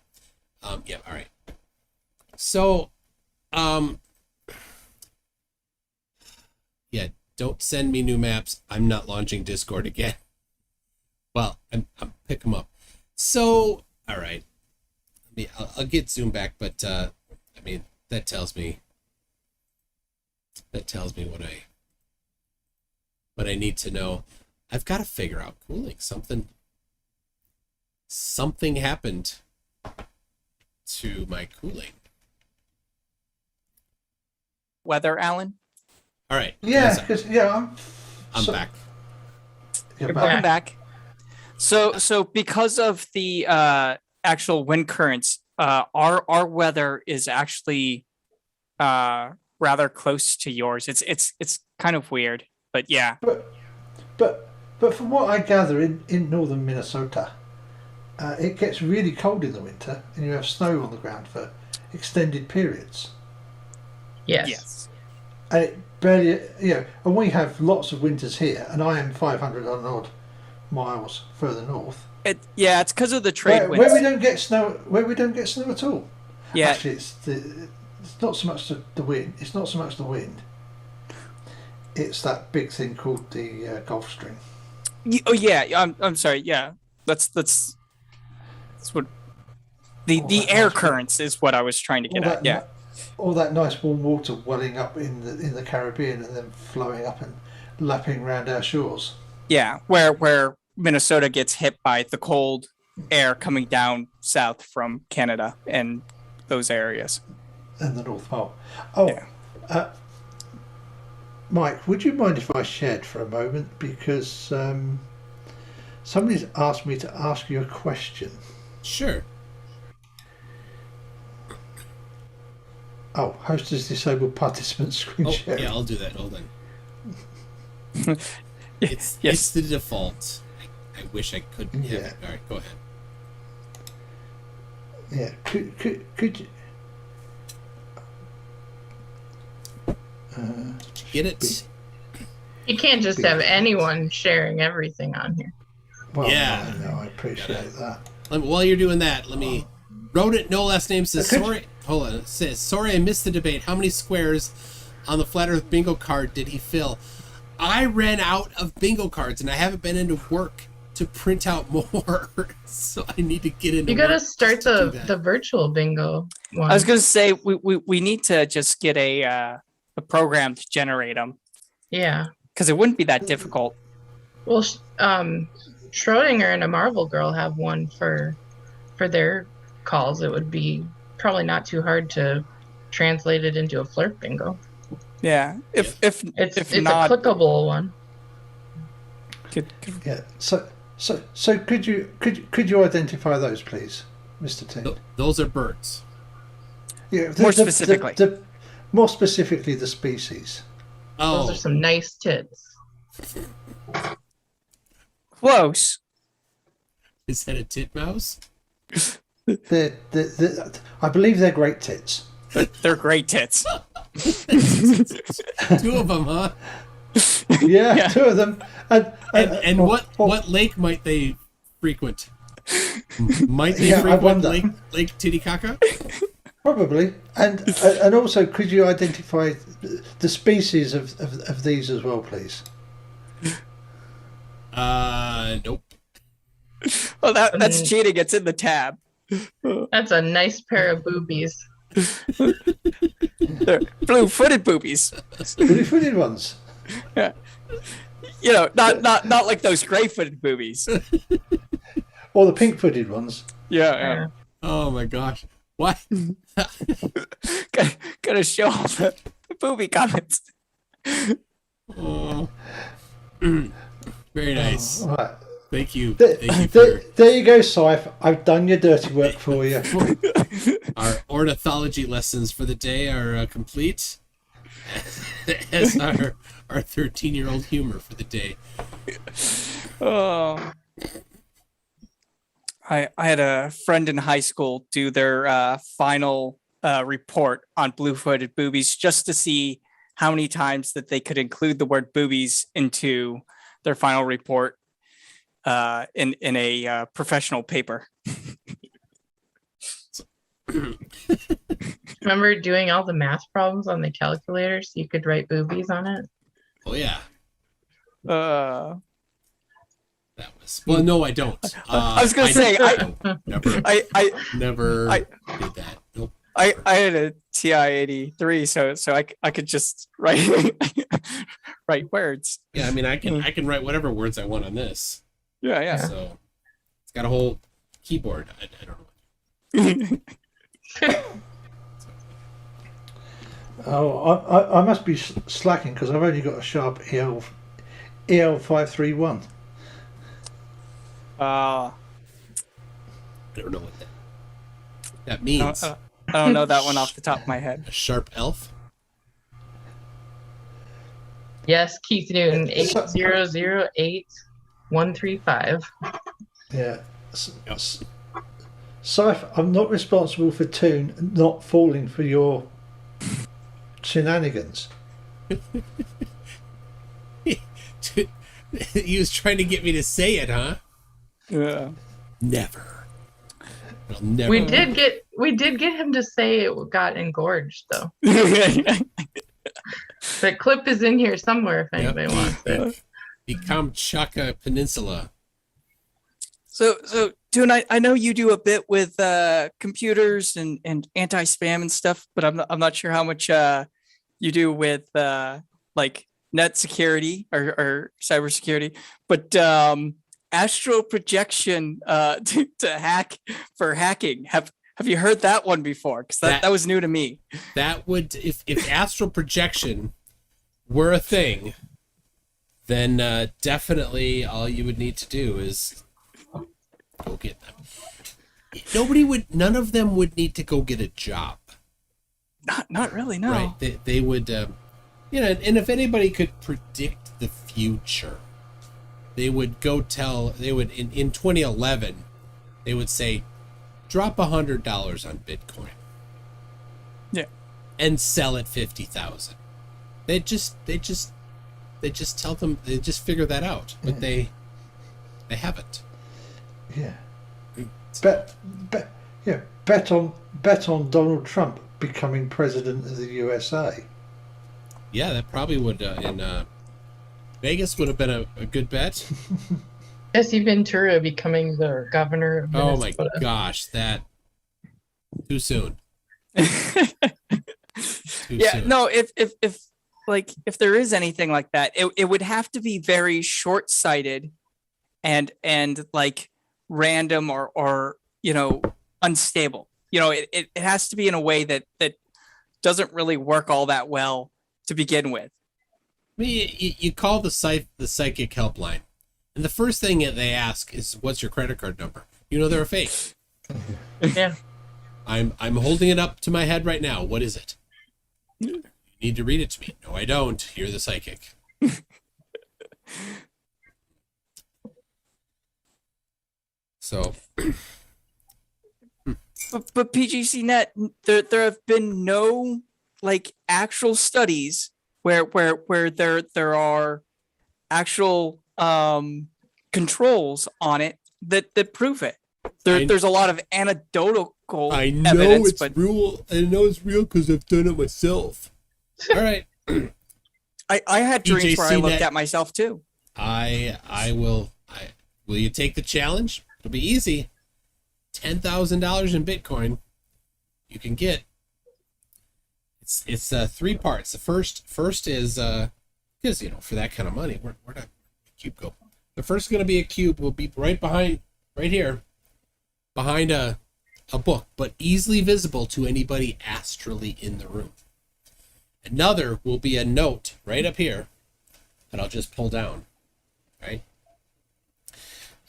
Yeah. All right. So, yeah. Don't send me new maps. I'm not launching Discord again. Well, I'm pick them up. So, all right. I'll get Zoom back, but I mean that tells me what I need to know. I've got to figure out cooling. Something happened to my cooling. Weather, Alan. All right. Yeah, guys, because I'm back. You're Welcome back. back. So because of the actual wind currents, our weather is actually rather close to yours. It's kind of weird, but yeah. But from what I gather, in northern Minnesota, it gets really cold in the winter, and you have snow on the ground for extended periods. Yes. And it barely, and we have lots of winters here, and I am 500 and odd miles further north. It's because of the trade winds. Where we don't get snow, at all. Yeah. Actually, it's not so much the wind. It's not so much the wind. it's that big thing called the Gulf Stream. Oh yeah, I'm sorry. Yeah, that's what the air nice currents is what I was trying to get at. Yeah, all that nice warm water welling up in the Caribbean and then flowing up and lapping around our shores. yeah, where Minnesota gets hit by the cold air coming down south from Canada and those areas. And the North Pole. Oh, yeah. Mike, would you mind if I shared for a moment? Because somebody's asked me to ask you a question. Sure. Oh, host has disabled participant screen sharing. Yeah, I'll do that. Hold on. It's the default. I wish I could have it. All right, go ahead. Yeah, could you... Get it? You can't just have anyone sharing everything on here. Well, Yeah. no, I appreciate that. While you're doing that, let me... Wrote it, no last name, says, sorry... Hold on. It says, sorry I missed the debate. How many squares on the Flat Earth bingo card did he fill? I ran out of bingo cards, and I haven't been into work to print out more. So I need to get into You gotta work start the virtual bingo one. I was gonna say we need to just get a program to generate them Yeah. because it wouldn't be that difficult. Well, Schrodinger and a Marvel Girl have one for their calls. It would be probably not too hard to translate it into a flirt bingo. Yeah, if It's not, a clickable one. Yeah. So could you identify those, please, Mr. T? Those are birds. Yeah. More specifically. More specifically, the species. Oh, Those are some nice tits. close. is that a titmouse? I believe they're great tits. They're great tits. 2 of them, huh? Yeah, Yeah. 2 of them. And what lake might they frequent? Might they Yeah, I frequent wonder. Lake Titicaca? Probably, and also, could you identify the species of these as well, please? Nope. Well, that's cheating. It's in the tab. That's a nice pair of boobies. They're blue-footed boobies. Blue-footed ones. Yeah. You know, not like those gray-footed boobies. Or the pink-footed ones. Yeah. Oh my gosh. What? Gonna show all the booby comments. Oh. Very nice. All right. Thank you. Thank you for There you go, Sif. I've done your dirty work for you. our ornithology lessons for the day are complete. As our 13-year-old humor for the day. Oh. I had a friend in high school do their final report on blue-footed boobies just to see how many times that they could include the word boobies into their final report in a professional paper. Remember doing all the math problems on the calculator so you could write boobies on it? Oh yeah. Uh, That was well. No, I don't. I was gonna say I never I- did that. Nope. I had a TI 83, so I could just write write words. Yeah, I mean, I can write whatever words I want on this. Yeah. So it's got a whole keyboard. I don't know. Oh, I must be slacking because I've only got a sharp EL531. I don't know what that means. I don't know that one off the top of my head. A sharp elf. Yes, Keith Newton, 8008135. Yeah. So if I'm not responsible for Toon not falling for your shenanigans. He was trying to get me to say it, huh? Yeah. Never. I'll never. We did get him to say it got engorged though. The clip is in here somewhere if Yep. anybody wants it. The Kamchatka Peninsula. So, Toon, I know you do a bit with computers and anti-spam and stuff, but I'm not sure how much you do with like net security or cybersecurity. But astral projection to hack for hacking. Have you heard that one before? Because that was new to me. That would, if astral projection were a thing, then definitely all you would need to do is go get them. None of them would need to go get a job. Not really, no. Right? They would, and if anybody could predict the future, they would in 2011, they would say, drop $100 on Bitcoin. Yeah. And sell it 50,000. They just tell them, they just figure that out, but they haven't. Yeah. Bet on Donald Trump becoming president of the USA. Yeah, that probably would in Vegas would have been a good bet. Jesse Ventura becoming the governor of Oh Minnesota. my gosh, that too soon. Yeah, no, if there is anything like that, it would have to be very short-sighted and like random or unstable. It has to be in a way that doesn't really work all that well to begin with. I mean, you call the psychic helpline, and the first thing that they ask is, "What's your credit card number?" They're a fake. Yeah. I'm holding it up to my head right now. What is it? You need to read it to me. No, I don't. You're the psychic. So, but PGC Net, there have been no like actual studies where there are actual controls on it that prove it. There's a lot of anecdotal evidence, it's real. I know it's real because I've done it myself. All right. I had dreams where I looked Net. at myself too. I will. Will you take the challenge? It'll be easy. $10,000 in Bitcoin. You can get. It's 3 parts. The first is because for that kind of money, where did the cube go? The first is going to be a cube. Will be right here, behind a book, but easily visible to anybody astrally in the room. Another will be a note right up here that I'll just pull down, right?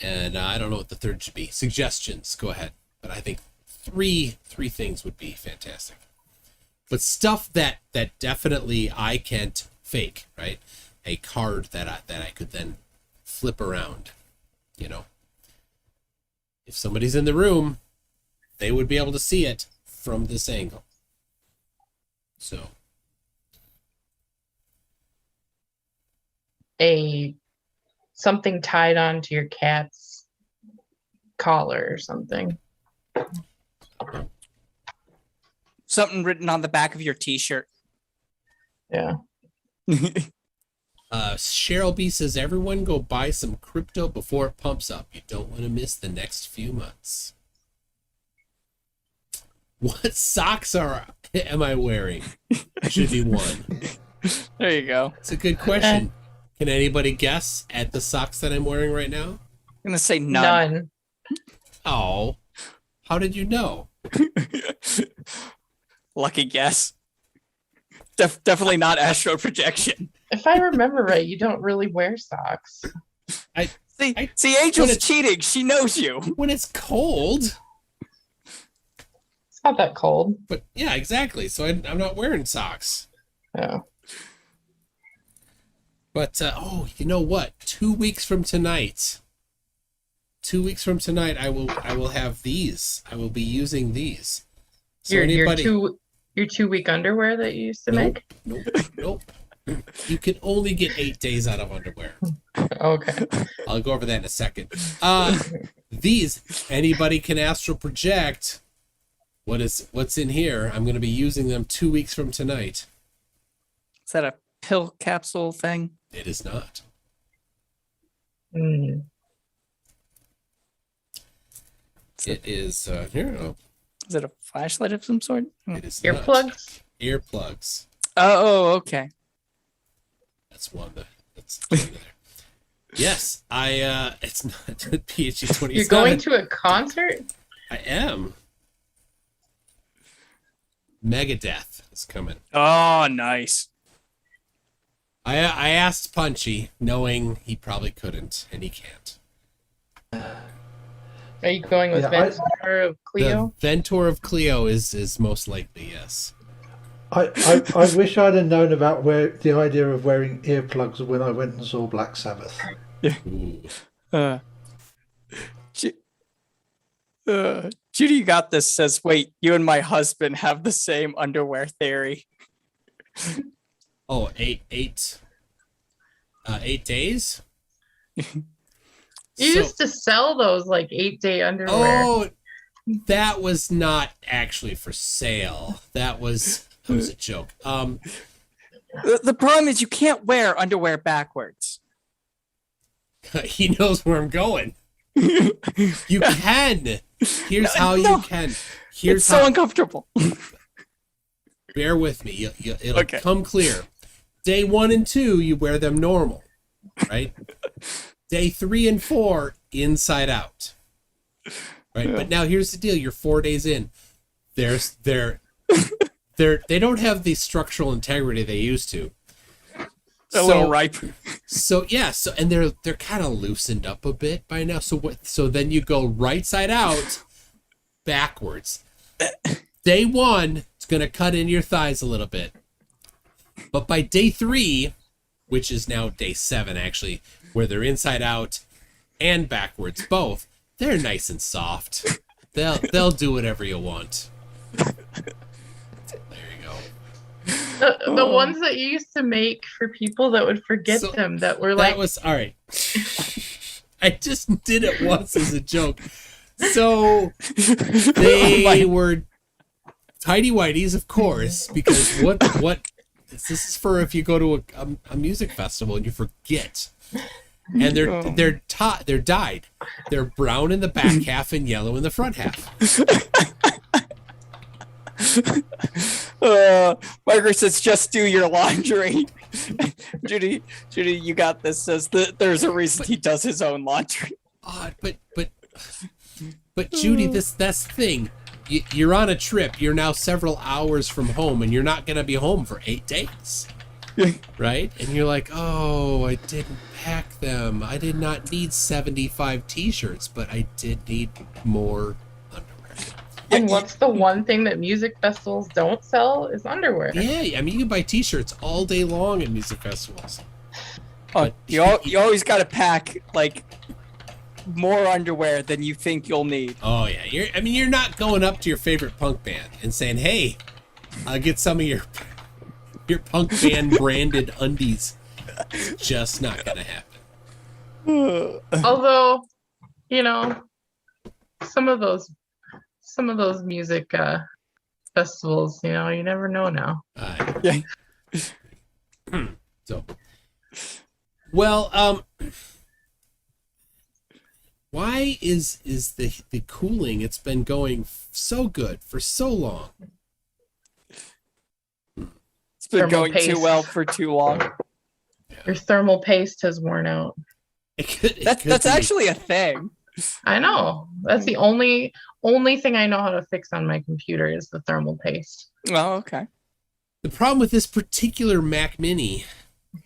And I don't know what the third should be. Suggestions, go ahead. But I think three things would be fantastic. But stuff that definitely I can't fake, right? A card that I could then flip around, If somebody's in the room, they would be able to see it from this angle. So. Something tied onto your cat's collar or something. Something written on the back of your t-shirt. Yeah. Cheryl B says, everyone go buy some crypto before it pumps up. You don't want to miss the next few months. What socks am I wearing? Should be one. There you go. It's a good question. Can anybody guess at the socks that I'm wearing right now? I'm gonna say none. Oh, how did you know? Lucky guess. Definitely not astro projection. If I remember right, you don't really wear socks. See, Angel's cheating. She knows you. When it's cold. It's not that cold. But yeah, exactly. So I'm not wearing socks. Yeah. But, you know what? 2 weeks from tonight, I will have these. I will be using these. So your 2 week underwear that you used to make? Nope. You can only get 8 days out of underwear. Okay. I'll go over that in a second. These, anybody can astral project. What's in here? I'm going to be using them 2 weeks from tonight. Is that a pill capsule thing? It is not. Mm. It is here. Oh, Is it a flashlight of some sort? it is not. Earplugs? Earplugs. Oh, okay. That's one. That's one there. Yes, it's not PhD 27. You're going to a concert? I am. Megadeth is coming. Oh, nice. I asked Punchy, knowing he probably couldn't, and he can't. Are you going with Yeah, Ventura of Cleo? The Ventor of Cleo is most likely, yes. I wish I'd have known about the idea of wearing earplugs when I went and saw Black Sabbath. Ooh. Judy, you got this. Says, wait, you and my husband have the same underwear theory. Oh, 8 days? You used to sell those like 8-day underwear. Oh, that was not actually for sale. That was a joke. The problem is you can't wear underwear backwards. He knows where I'm going. You can. Here's how you can. It's so uncomfortable. Bear with me. It'll Okay. come clear. Day 1 and 2, you wear them normal, right? Day 3 and 4, inside out, right? Yeah. But now here's the deal: you're 4 days in. They don't have the structural integrity they used to. A little ripe. So yeah, and they're kind of loosened up a bit by now. So then you go right side out, backwards. Day 1, it's gonna cut in your thighs a little bit, but by day 3, which is now day 7 actually, where they're inside out and backwards both, they're nice and soft. They'll do whatever you want. The ones that you used to make for people that would forget them, that were like... That was, all right. I just did it once as a joke. So, they were tidy whities, of course, because what this is for if you go to a music festival and you forget. And they're dyed. They're brown in the back half and yellow in the front half. Margaret says, just do your laundry. Judy, you got this. Says that there's a reason he does his own laundry. But Judy, that's the thing. You're on a trip. You're now several hours from home, and you're not going to be home for 8 days. Right? And you're like, oh, I didn't pack them. I did not need 75 t-shirts, but I did need more underwear. And what's the one thing that music festivals don't sell is underwear. Yeah, I mean, you can buy t-shirts all day long at music festivals. Oh, you always got to pack, like, more underwear than you think you'll need. Oh, yeah. You're not going up to your favorite punk band and saying, hey, I'll get some of your punk band branded undies. It's just not gonna happen. Although, some of those music festivals, you never know now. Yeah. So, well, why is the cooling? It's been going so good for so long. It's been going too well for too long. Your thermal paste has worn out. That's actually a thing. I know. That's the only thing I know how to fix on my computer is the thermal paste. Oh, okay. The problem with this particular Mac Mini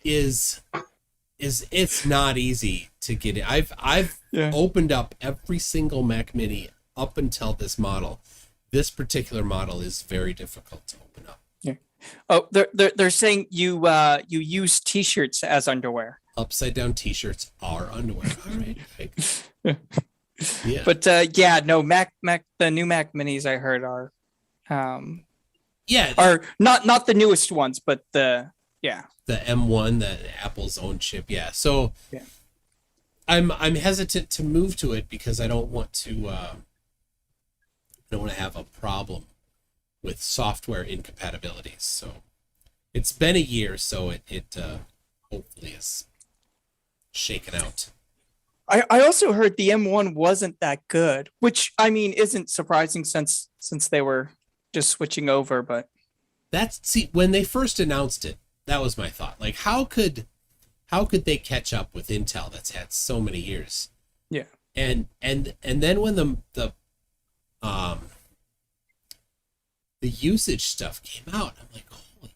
is it's not easy to get it. I've opened up every single Mac Mini up until this model. This particular model is very difficult to open up. Yeah. Oh, they're saying you use t-shirts as underwear. Upside down t-shirts are underwear. All right. Yeah. But no, Mac the new Mac Minis I heard are are not the newest ones, but the M1, the Apple's own chip. Yeah. So I'm hesitant to move to it because I don't want to have a problem with software incompatibilities. So it's been a year, so it hopefully is shaken out. I also heard the M1 wasn't that good, which I mean isn't surprising since they were just switching over. But When they first announced it, that was my thought. Like, how could they catch up with Intel that's had so many years? Yeah. And then when the usage stuff came out, I'm like, holy,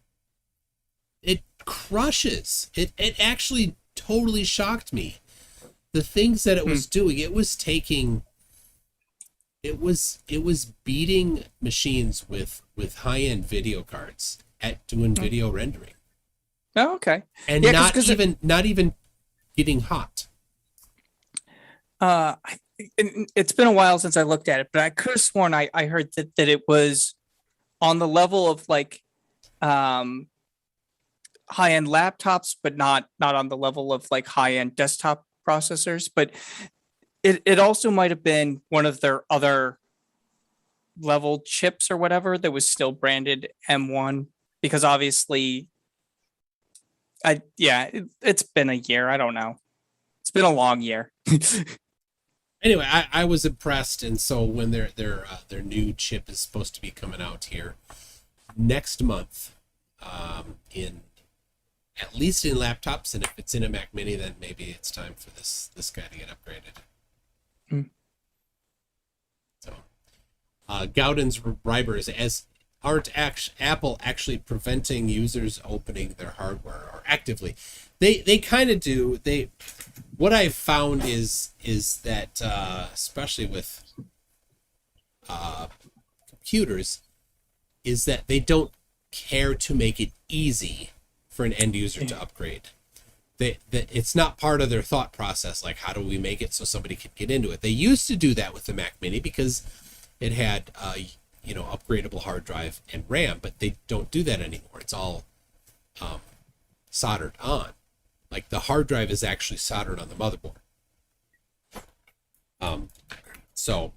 it crushes. It actually totally shocked me. The things that it was doing, it was beating machines with high-end video cards at doing video rendering. Oh, okay. And Yeah, not even getting hot. It's been a while since I looked at it, but I could have sworn I heard that it was on the level of like high-end laptops, but not on the level of like high-end desktop processors. But it also might have been one of their other level chips or whatever that was still branded M1, because obviously it's been a year. I don't know. It's been a long year. Anyway, I was impressed, and so when their new chip is supposed to be coming out here next month, in at least in laptops, and if it's in a Mac Mini, then maybe it's time for this guy to get upgraded. So, Gowden's Ribers aren't Apple actually preventing users opening their hardware, or actively? They kind of do. What I've found is that especially with computers, is that they don't care to make it easy for an end user to upgrade. That it's not part of their thought process. Like, how do we make it so somebody can get into it? They used to do that with the Mac Mini because it had upgradable hard drive and RAM, but they don't do that anymore. It's all soldered on. Like, the hard drive is actually soldered on the motherboard. So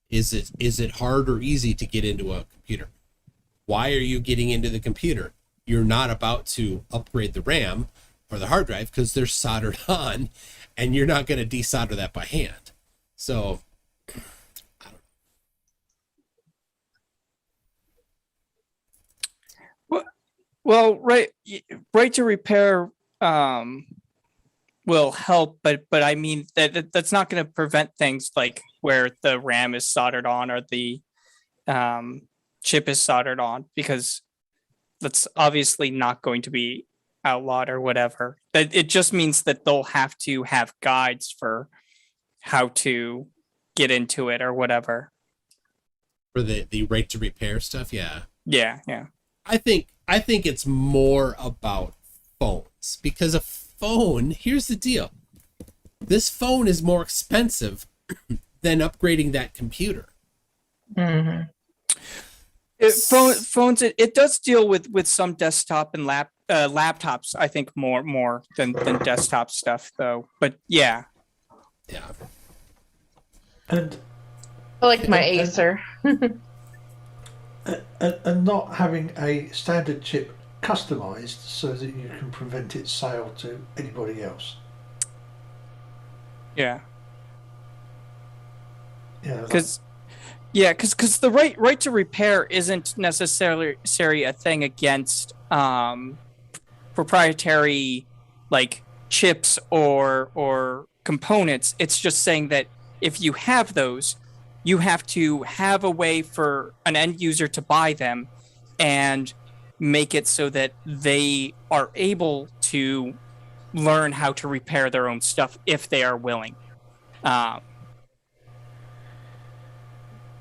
is it hard or easy to get into a computer? Why are you getting into the computer? You're not about to upgrade the RAM or the hard drive because they're soldered on, and you're not going to desolder that by hand. So I don't know. Well, right to repair will help, but I mean that's not going to prevent things like where the RAM is soldered on or the chip is soldered on, because that's obviously not going to be outlawed or whatever. It just means that they'll have to have guides for how to get into it or whatever. For the right to repair stuff, yeah. Yeah. I think it's more about phones, because a phone, here's the deal. This phone is more expensive than upgrading that computer. Mm-hmm. Phones, it does deal with some desktop and laptops, I think more than desktop stuff though. But yeah. And I like my Acer. and not having a standard chip customized so that you can prevent its sale to anybody else. Yeah. Yeah. Because the right to repair isn't necessarily a thing against proprietary like chips or components. It's just saying that if you have those, you have to have a way for an end user to buy them and make it so that they are able to learn how to repair their own stuff if they are willing.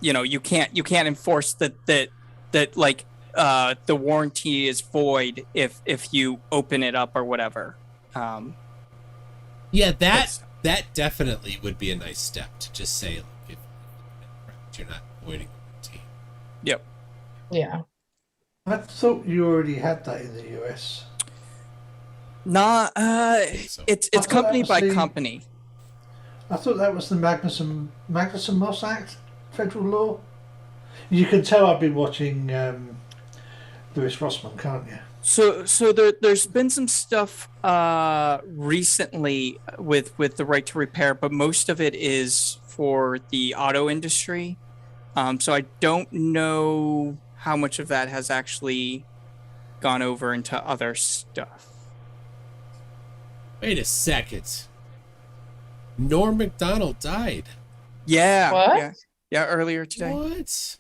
You can't enforce that like the warranty is void if you open it up or whatever. That definitely would be a nice step to just say, look, if you're not voiding warranty. Yep. Yeah. I thought you already had that in the US. Not So. it's company by company. I thought that was the Magnuson-Moss Act, federal law. You can tell I've been watching Lewis Rossman, can't you? So there's been some stuff recently with the right to repair, but most of it is for the auto industry. So I don't know how much of that has actually gone over into other stuff. Wait a second. Norm Macdonald died. Yeah. What? Yeah, earlier today. What?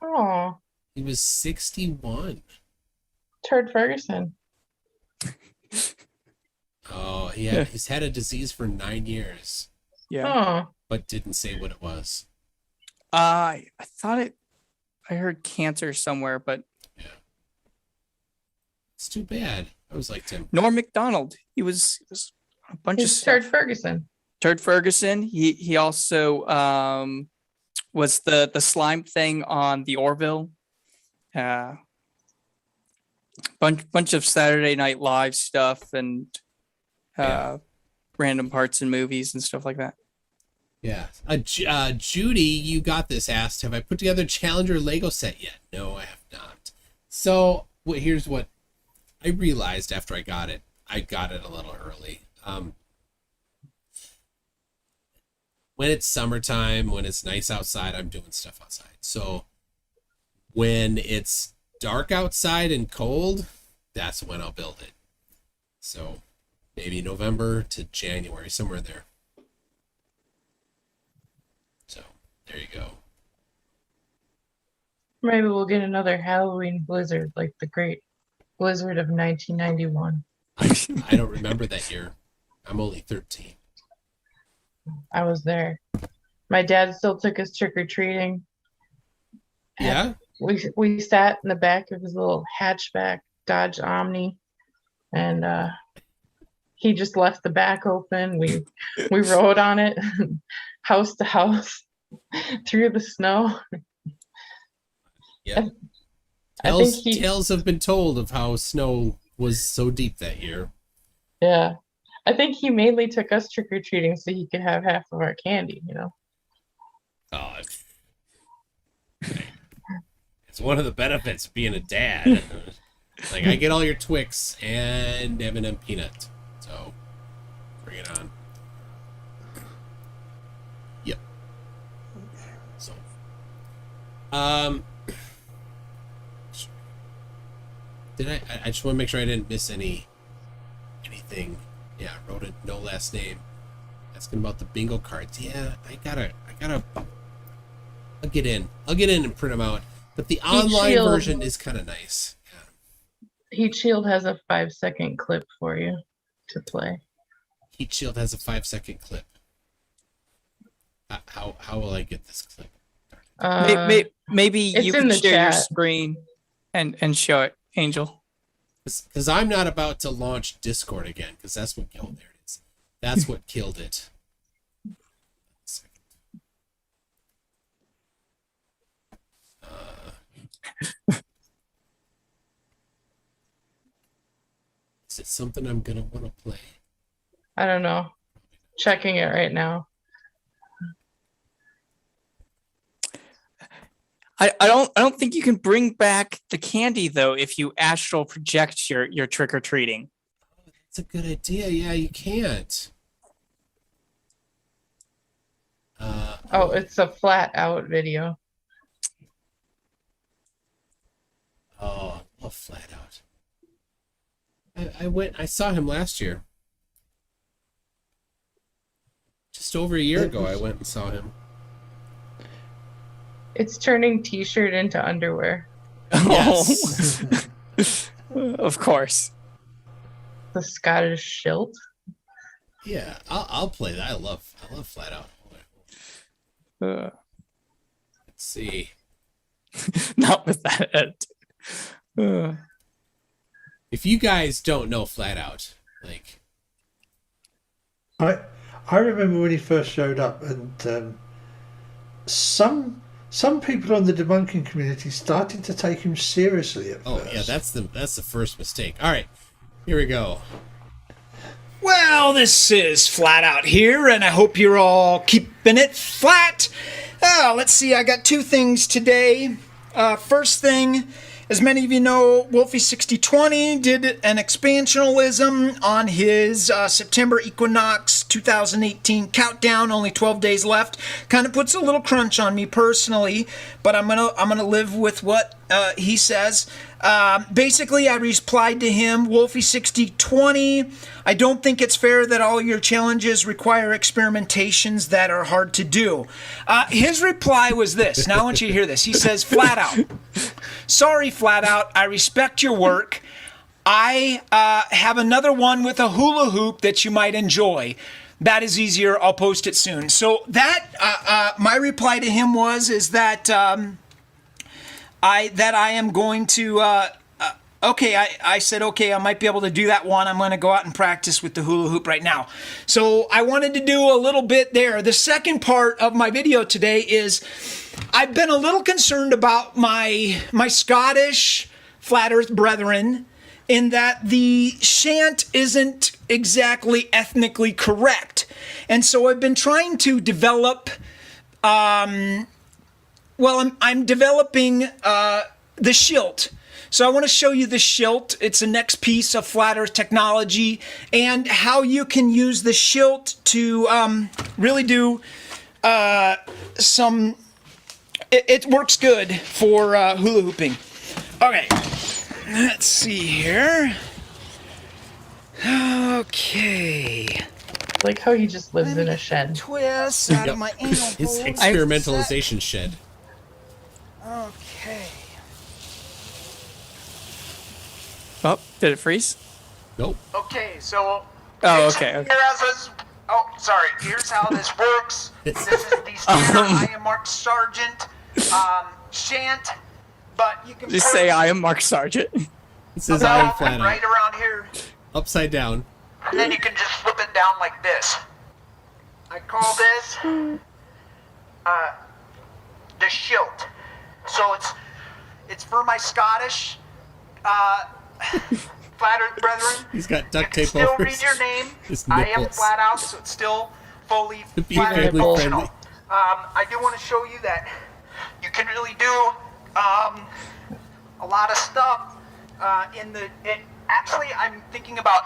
Oh, He was 61. Turd Ferguson. Oh, he's had a disease for 9 years, Yeah. Oh, but didn't say what it was. I thought I heard cancer somewhere, but It's too bad. I always liked him. Norm Macdonald. He was a bunch of he's stuff. Turd Ferguson. Turd Ferguson. He also was the slime thing on the Orville. Bunch of Saturday Night Live stuff and random parts in movies and stuff like that. Yeah. Judy, you got this, asked, have I put together Challenger Lego set yet? No, I have not. So here's what I realized after I got it. I got it a little early. When it's summertime, when it's nice outside, I'm doing stuff outside. So when it's dark outside and cold, that's when I'll build it. So maybe November to January, somewhere in there. So there you go. Maybe we'll get another Halloween blizzard like the Great Blizzard of 1991. I don't remember that year. I'm only 13. I was there. My dad still took us trick-or-treating. Yeah? We sat in the back of his little hatchback Dodge Omni, and he just left the back open. We rode on it, house to house, through the snow. Yeah. I think Tales have been told of how snow was so deep that year. Yeah, I think he mainly took us trick-or-treating so he could have half of our candy, you know. Oh, it's one of the benefits of being a dad. Like, I get all your Twix and M&M peanut. So, bring it on. Yep. So, I just want to make sure I didn't miss anything. Yeah, I wrote it, no last name. Asking about the bingo cards. Yeah, I'll get in and print them out. But the online version is kind of nice. Yeah. Heat Shield has a 5-second clip for you to play. Heat Shield has a 5-second clip. How will I get this clip? Maybe you can share your screen and show it, Angel. Because I'm not about to launch Discord again, because that's what killed there it is. That's what killed it. Is it something I'm gonna want to play? I don't know. Checking it right now. I don't think you can bring back the candy though if you astral project your trick or treating. That's a good idea. Yeah, you can't. Oh, it's a flat out video. Oh, I love Flat Out. I saw him last year. Just over a year ago, I went and saw him. It's turning t-shirt into underwear. Yes. Of course. The Scottish Shilt. Yeah, I'll play that. I love Flat Out. Let's see. Not with that. If you guys don't know Flat Out, like, I remember when he first showed up, and some people on the debunking community started to take him seriously at first. Yeah, that's the first mistake. All right, here we go. Well, this is Flat Out here, and I hope you're all keeping it flat. Let's see, I got two things today. First thing, As many of you know, Wolfie6020 did an expansionalism on his September Equinox 2018 countdown. Only 12 days left. Kind of puts a little crunch on me personally, but I'm gonna live with what he says. Basically, I replied to him, Wolfie6020. I don't think it's fair that all your challenges require experimentations that are hard to do. His reply was this. Now I want you to hear this. He says, flat out, sorry, flat out, I respect your work. I have another one with a hula hoop that you might enjoy. That is easier. I'll post it soon. So that my reply to him is that I am going to. Okay, I said, okay, I might be able to do that one. I'm going to go out and practice with the hula hoop right now. So I wanted to do a little bit there. The second part of my video today is I've been a little concerned about my Scottish flat earth brethren in that the chant isn't exactly ethnically correct. And so I've been trying to develop, I'm developing the shilt. So I want to show you the shilt. It's the next piece of flat earth technology and how you can use the shilt to really do some, it works good for hula hooping. Okay, let's see here. Okay. Like how he just lives in a shed. Twist out of my anal It's hole. experimentalization shed. Okay. Oh, did it freeze? Nope. Okay, so. Oh, okay. Sorry. Here's how this works. This is the standard I am Mark Sargent chant, but you can Just say I am Mark Sargent. It says I am flat right out. around here, Upside down. and then you can just flip it down like this. I call this the shilt. So it's for my Scottish flat earth brethren. He's got You duct can tape still over read your name. his I am nipples. flat out, so it's still fully To be flat earth family functional. friendly. I do want to show you that you can really do a lot of stuff actually, I'm thinking about,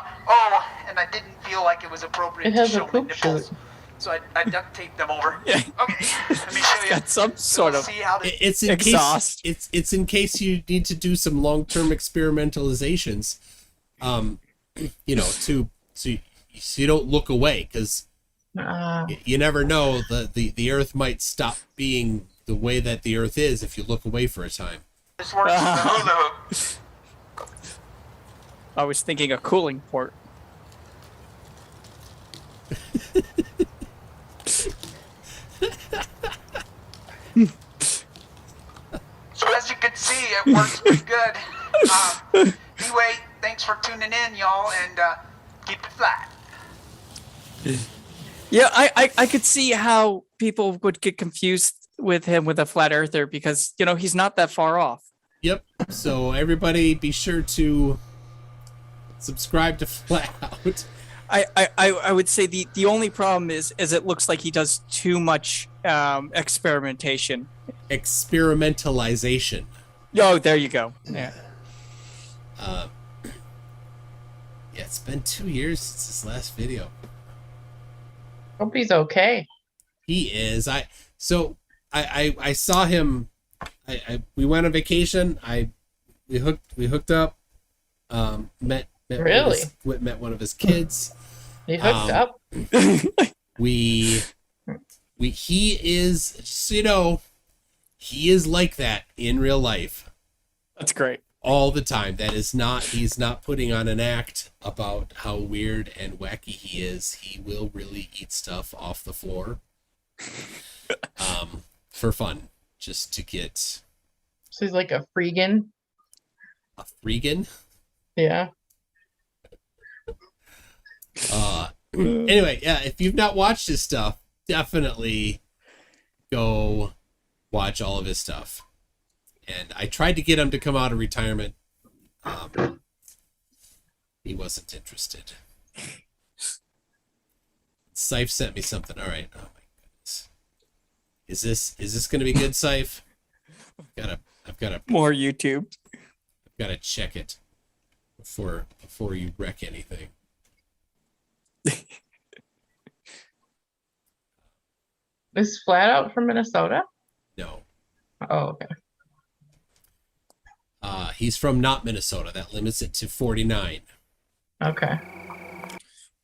and I didn't feel like it was appropriate It to has a show my poop nipples. chute. So I duct taped them over. Yeah. Okay, let me show you. Got some sort We'll of. see how this It's in Exhaust. case it's in case you need to do some long-term experimentalizations, so you don't look away because you never know the Earth might stop being the way that the Earth is if you look away for a time. works with the hula hoop. I was thinking a cooling port. So as you can see, it works pretty good. Anyway, thanks for tuning in, y'all, and keep it flat. Yeah, I could see how people would get confused with him with a flat earther because, he's not that far off. Yep. So everybody, be sure to subscribe to Flat Out. I would say the only problem is it looks like he does too much experimentation. Experimentalization. Oh, there you go. Yeah. Yeah, it's been 2 years since his last video. Hope he's okay. He is. I saw him. We went on vacation. We hooked up. Met Really? met one of his kids. He hooked up. He is, just so you know, he is like that in real life That's great. all the time. He's not putting on an act about how weird and wacky he is. He will really eat stuff off the floor for fun, just to get So he's like a freegan. a freegan. Yeah. Anyway, yeah, if you've not watched his stuff, definitely go watch all of his stuff. And I tried to get him to come out of retirement. He wasn't interested. Syfe sent me something. All right. Oh my goodness. Is this going to be good, Syfe? I've got a More YouTube. Gotta check it before you wreck anything. Is Flat Out from Minnesota? No. Oh, okay. He's from not Minnesota. That limits it to 49. Okay.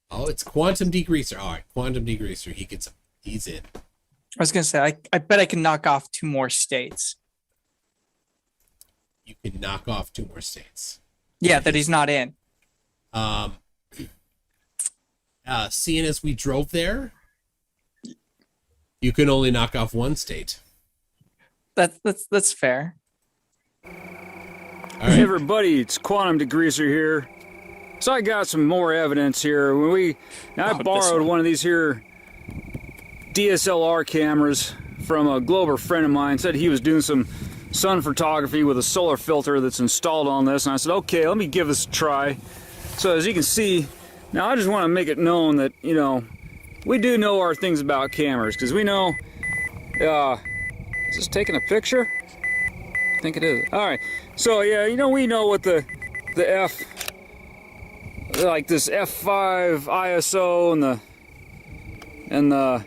Oh, it's Quantum Degreaser. All right, Quantum Degreaser. He's in. I was gonna say, I bet I can knock off 2 more states. You can knock off 2 more states. Yeah, that he's not in. Seeing as we drove there, you can only knock off 1 state. That's fair. All right. Hey everybody, it's Quantum Degreaser here. So I got some more evidence here. I borrowed one of these here DSLR cameras from a Glober friend of mine. Said he was doing some sun photography with a solar filter that's installed on this, and I said, okay, let me give this a try. So as you can see, now I just want to make it known that, you know, we do know our things about cameras, because we know, is this taking a picture? I think it is. All right. So yeah, you know, we know what the like this f5 ISO and the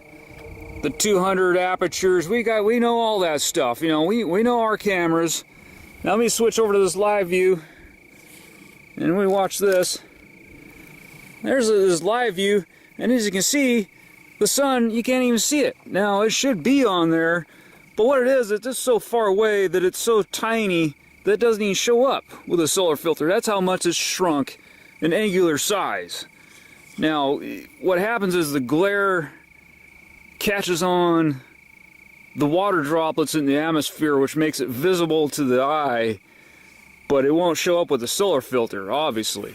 200 apertures. We know all that stuff. You know, we know our cameras. Now let me switch over to this live view, and we watch this. There's this live view, and as you can see, the sun, you can't even see it. Now it should be on there, but what it is, it's just so far away that it's so tiny that it doesn't even show up with a solar filter. That's how much it's shrunk in angular size. Now, what happens is the glare catches on the water droplets in the atmosphere, which makes it visible to the eye, but it won't show up with a solar filter, obviously.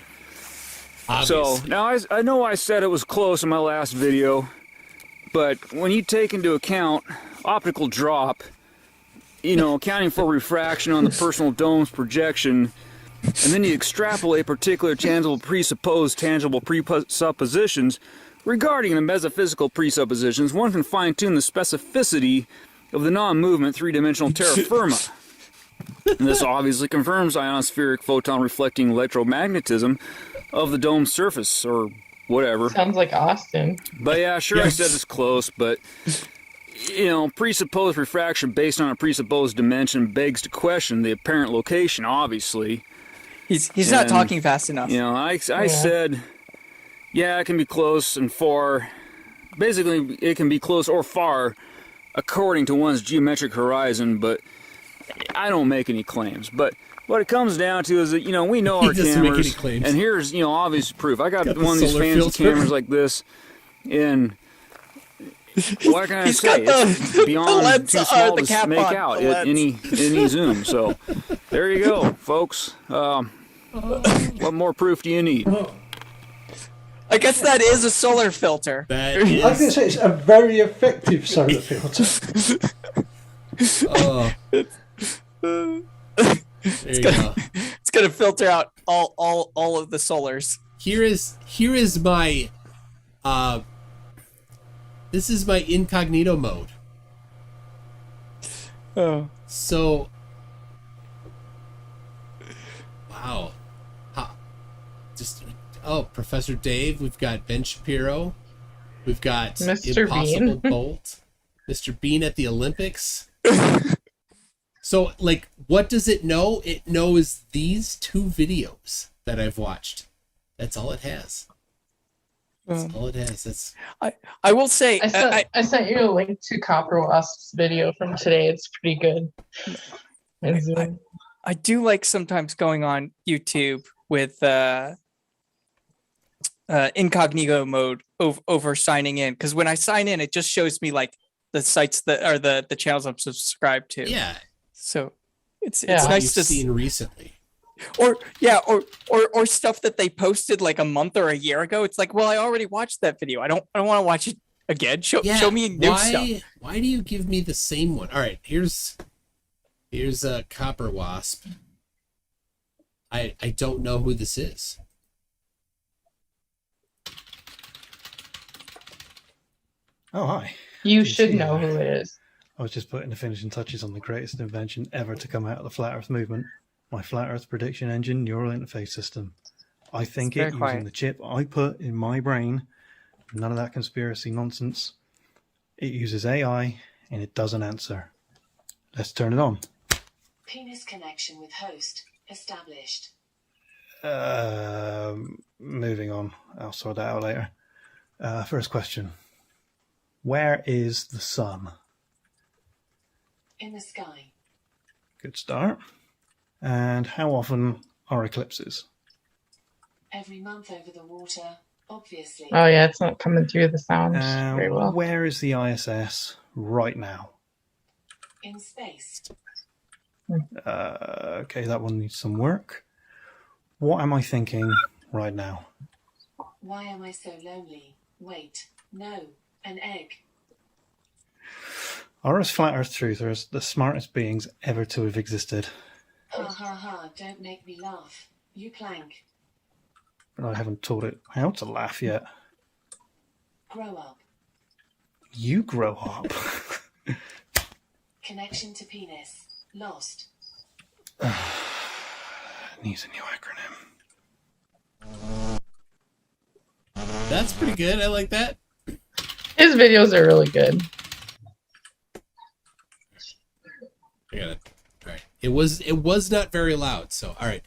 So, now I know I said it was close in my last video, but when you take into account optical drop, you know, accounting for refraction on the personal dome's projection, and then you extrapolate particular tangible presuppositions regarding the metaphysical presuppositions, one can fine-tune the specificity of the non-movement three-dimensional terra firma. And this obviously confirms ionospheric photon-reflecting electromagnetism of the dome's surface, or whatever. Sounds like Austin. But yeah, sure, I said it's close, but you know, presupposed refraction based on a presupposed dimension begs to question the apparent location, obviously. He's not talking fast enough. You know, I said, yeah, it can be close and far. Basically, it can be close or far according to one's geometric horizon, but I don't make any claims. But what it comes down to is that, you know, we know our cameras, and here's, you know, obvious proof. I got one of these fancy cameras like this, and what can I say? It's beyond too small to make out at any zoom. So there you go, folks. What more proof do you need? I guess that is a solar filter. I was going to say it's a very effective solar filter. It's gonna filter out all of the solars. Here is my this is my incognito mode. Oh. So wow. Professor Dave, we've got Ben Shapiro, we've got Mr. Impossible Bean. Bolt, Mr. Bean at the Olympics. So, like, what does it know? It knows these 2 videos that I've watched. That's all it has. That's all it has. That's. I will say, I sent you a link to Copper Wasp's video from today. It's pretty good. I do like sometimes going on YouTube with incognito mode over signing in, because when I sign in, it just shows me like the sites that are the channels I'm subscribed to. Yeah. So it's What nice you've to seen recently. or stuff that they posted like a month or a year ago. It's like, well, I already watched that video. I don't want to watch it again. Show me new stuff. Why do you give me the same one? All right, here's a Copper Wasp. I don't know who this is. Oh, hi. You should know who it is. I was just putting the finishing touches on the greatest invention ever to come out of the flat earth movement. my flat Earth prediction engine neural interface system. I think very it, using quiet. the chip I put in my brain, none of that conspiracy nonsense. It uses AI and it doesn't answer. Let's turn it on. Penis connection with host established. Moving on. I'll sort that out later. First question. Where is the sun? In the sky. Good start. And how often are eclipses? Every month over the water, obviously. Oh yeah, it's not coming through the sound very well. Where is the ISS right now? In space. Okay, that one needs some work. What am I thinking right now? Why am I so lonely? Wait, no, an egg. Are us flat Earth truthers the smartest beings ever to have existed? Ha ha ha, don't make me laugh. You plank. But I haven't taught it how to laugh yet. Grow up. You grow up. Connection to penis. Lost. Needs a new acronym. That's pretty good. I like that. His videos are really good. I got it. All right. It was not very loud. So all right.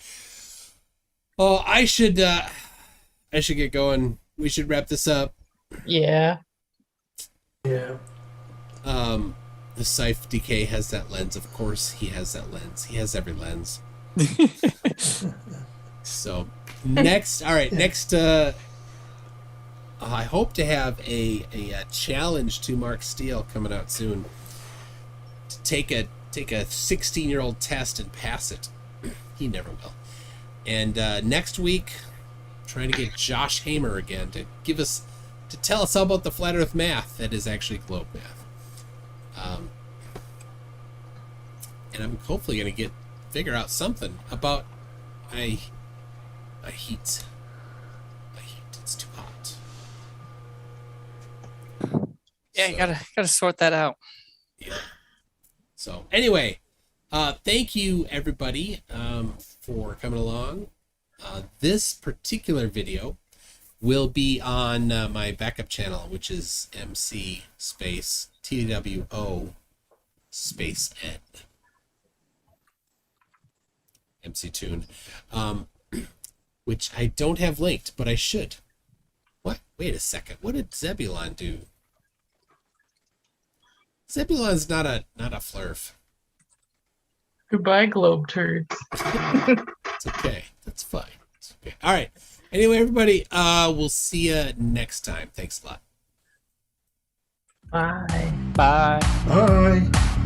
Oh, I should get going. We should wrap this up. Yeah. Yeah. The Scythe DK has that lens. Of course, he has that lens. He has every lens. So next, all right, next. I hope to have a challenge to Mark Steele coming out soon. To take a 16-year-old test and pass it. He never will. And next week, trying to get Josh Hamer again to tell us all about the flat Earth math that is actually globe math. And I'm hopefully going to figure out something about my heat. It's too hot. Yeah, you gotta sort that out. Yeah. So anyway, thank you everybody for coming along. This particular video will be on my backup channel, which is MC space TWO space N. MC Tune, which I don't have linked, but I should. What? Wait a second. What did Zebulon do? Zebulon's not a flurf. Goodbye, globe turds. It's okay. That's fine. It's okay. All right. Anyway, everybody, we'll see you next time. Thanks a lot. Bye. Bye. Bye.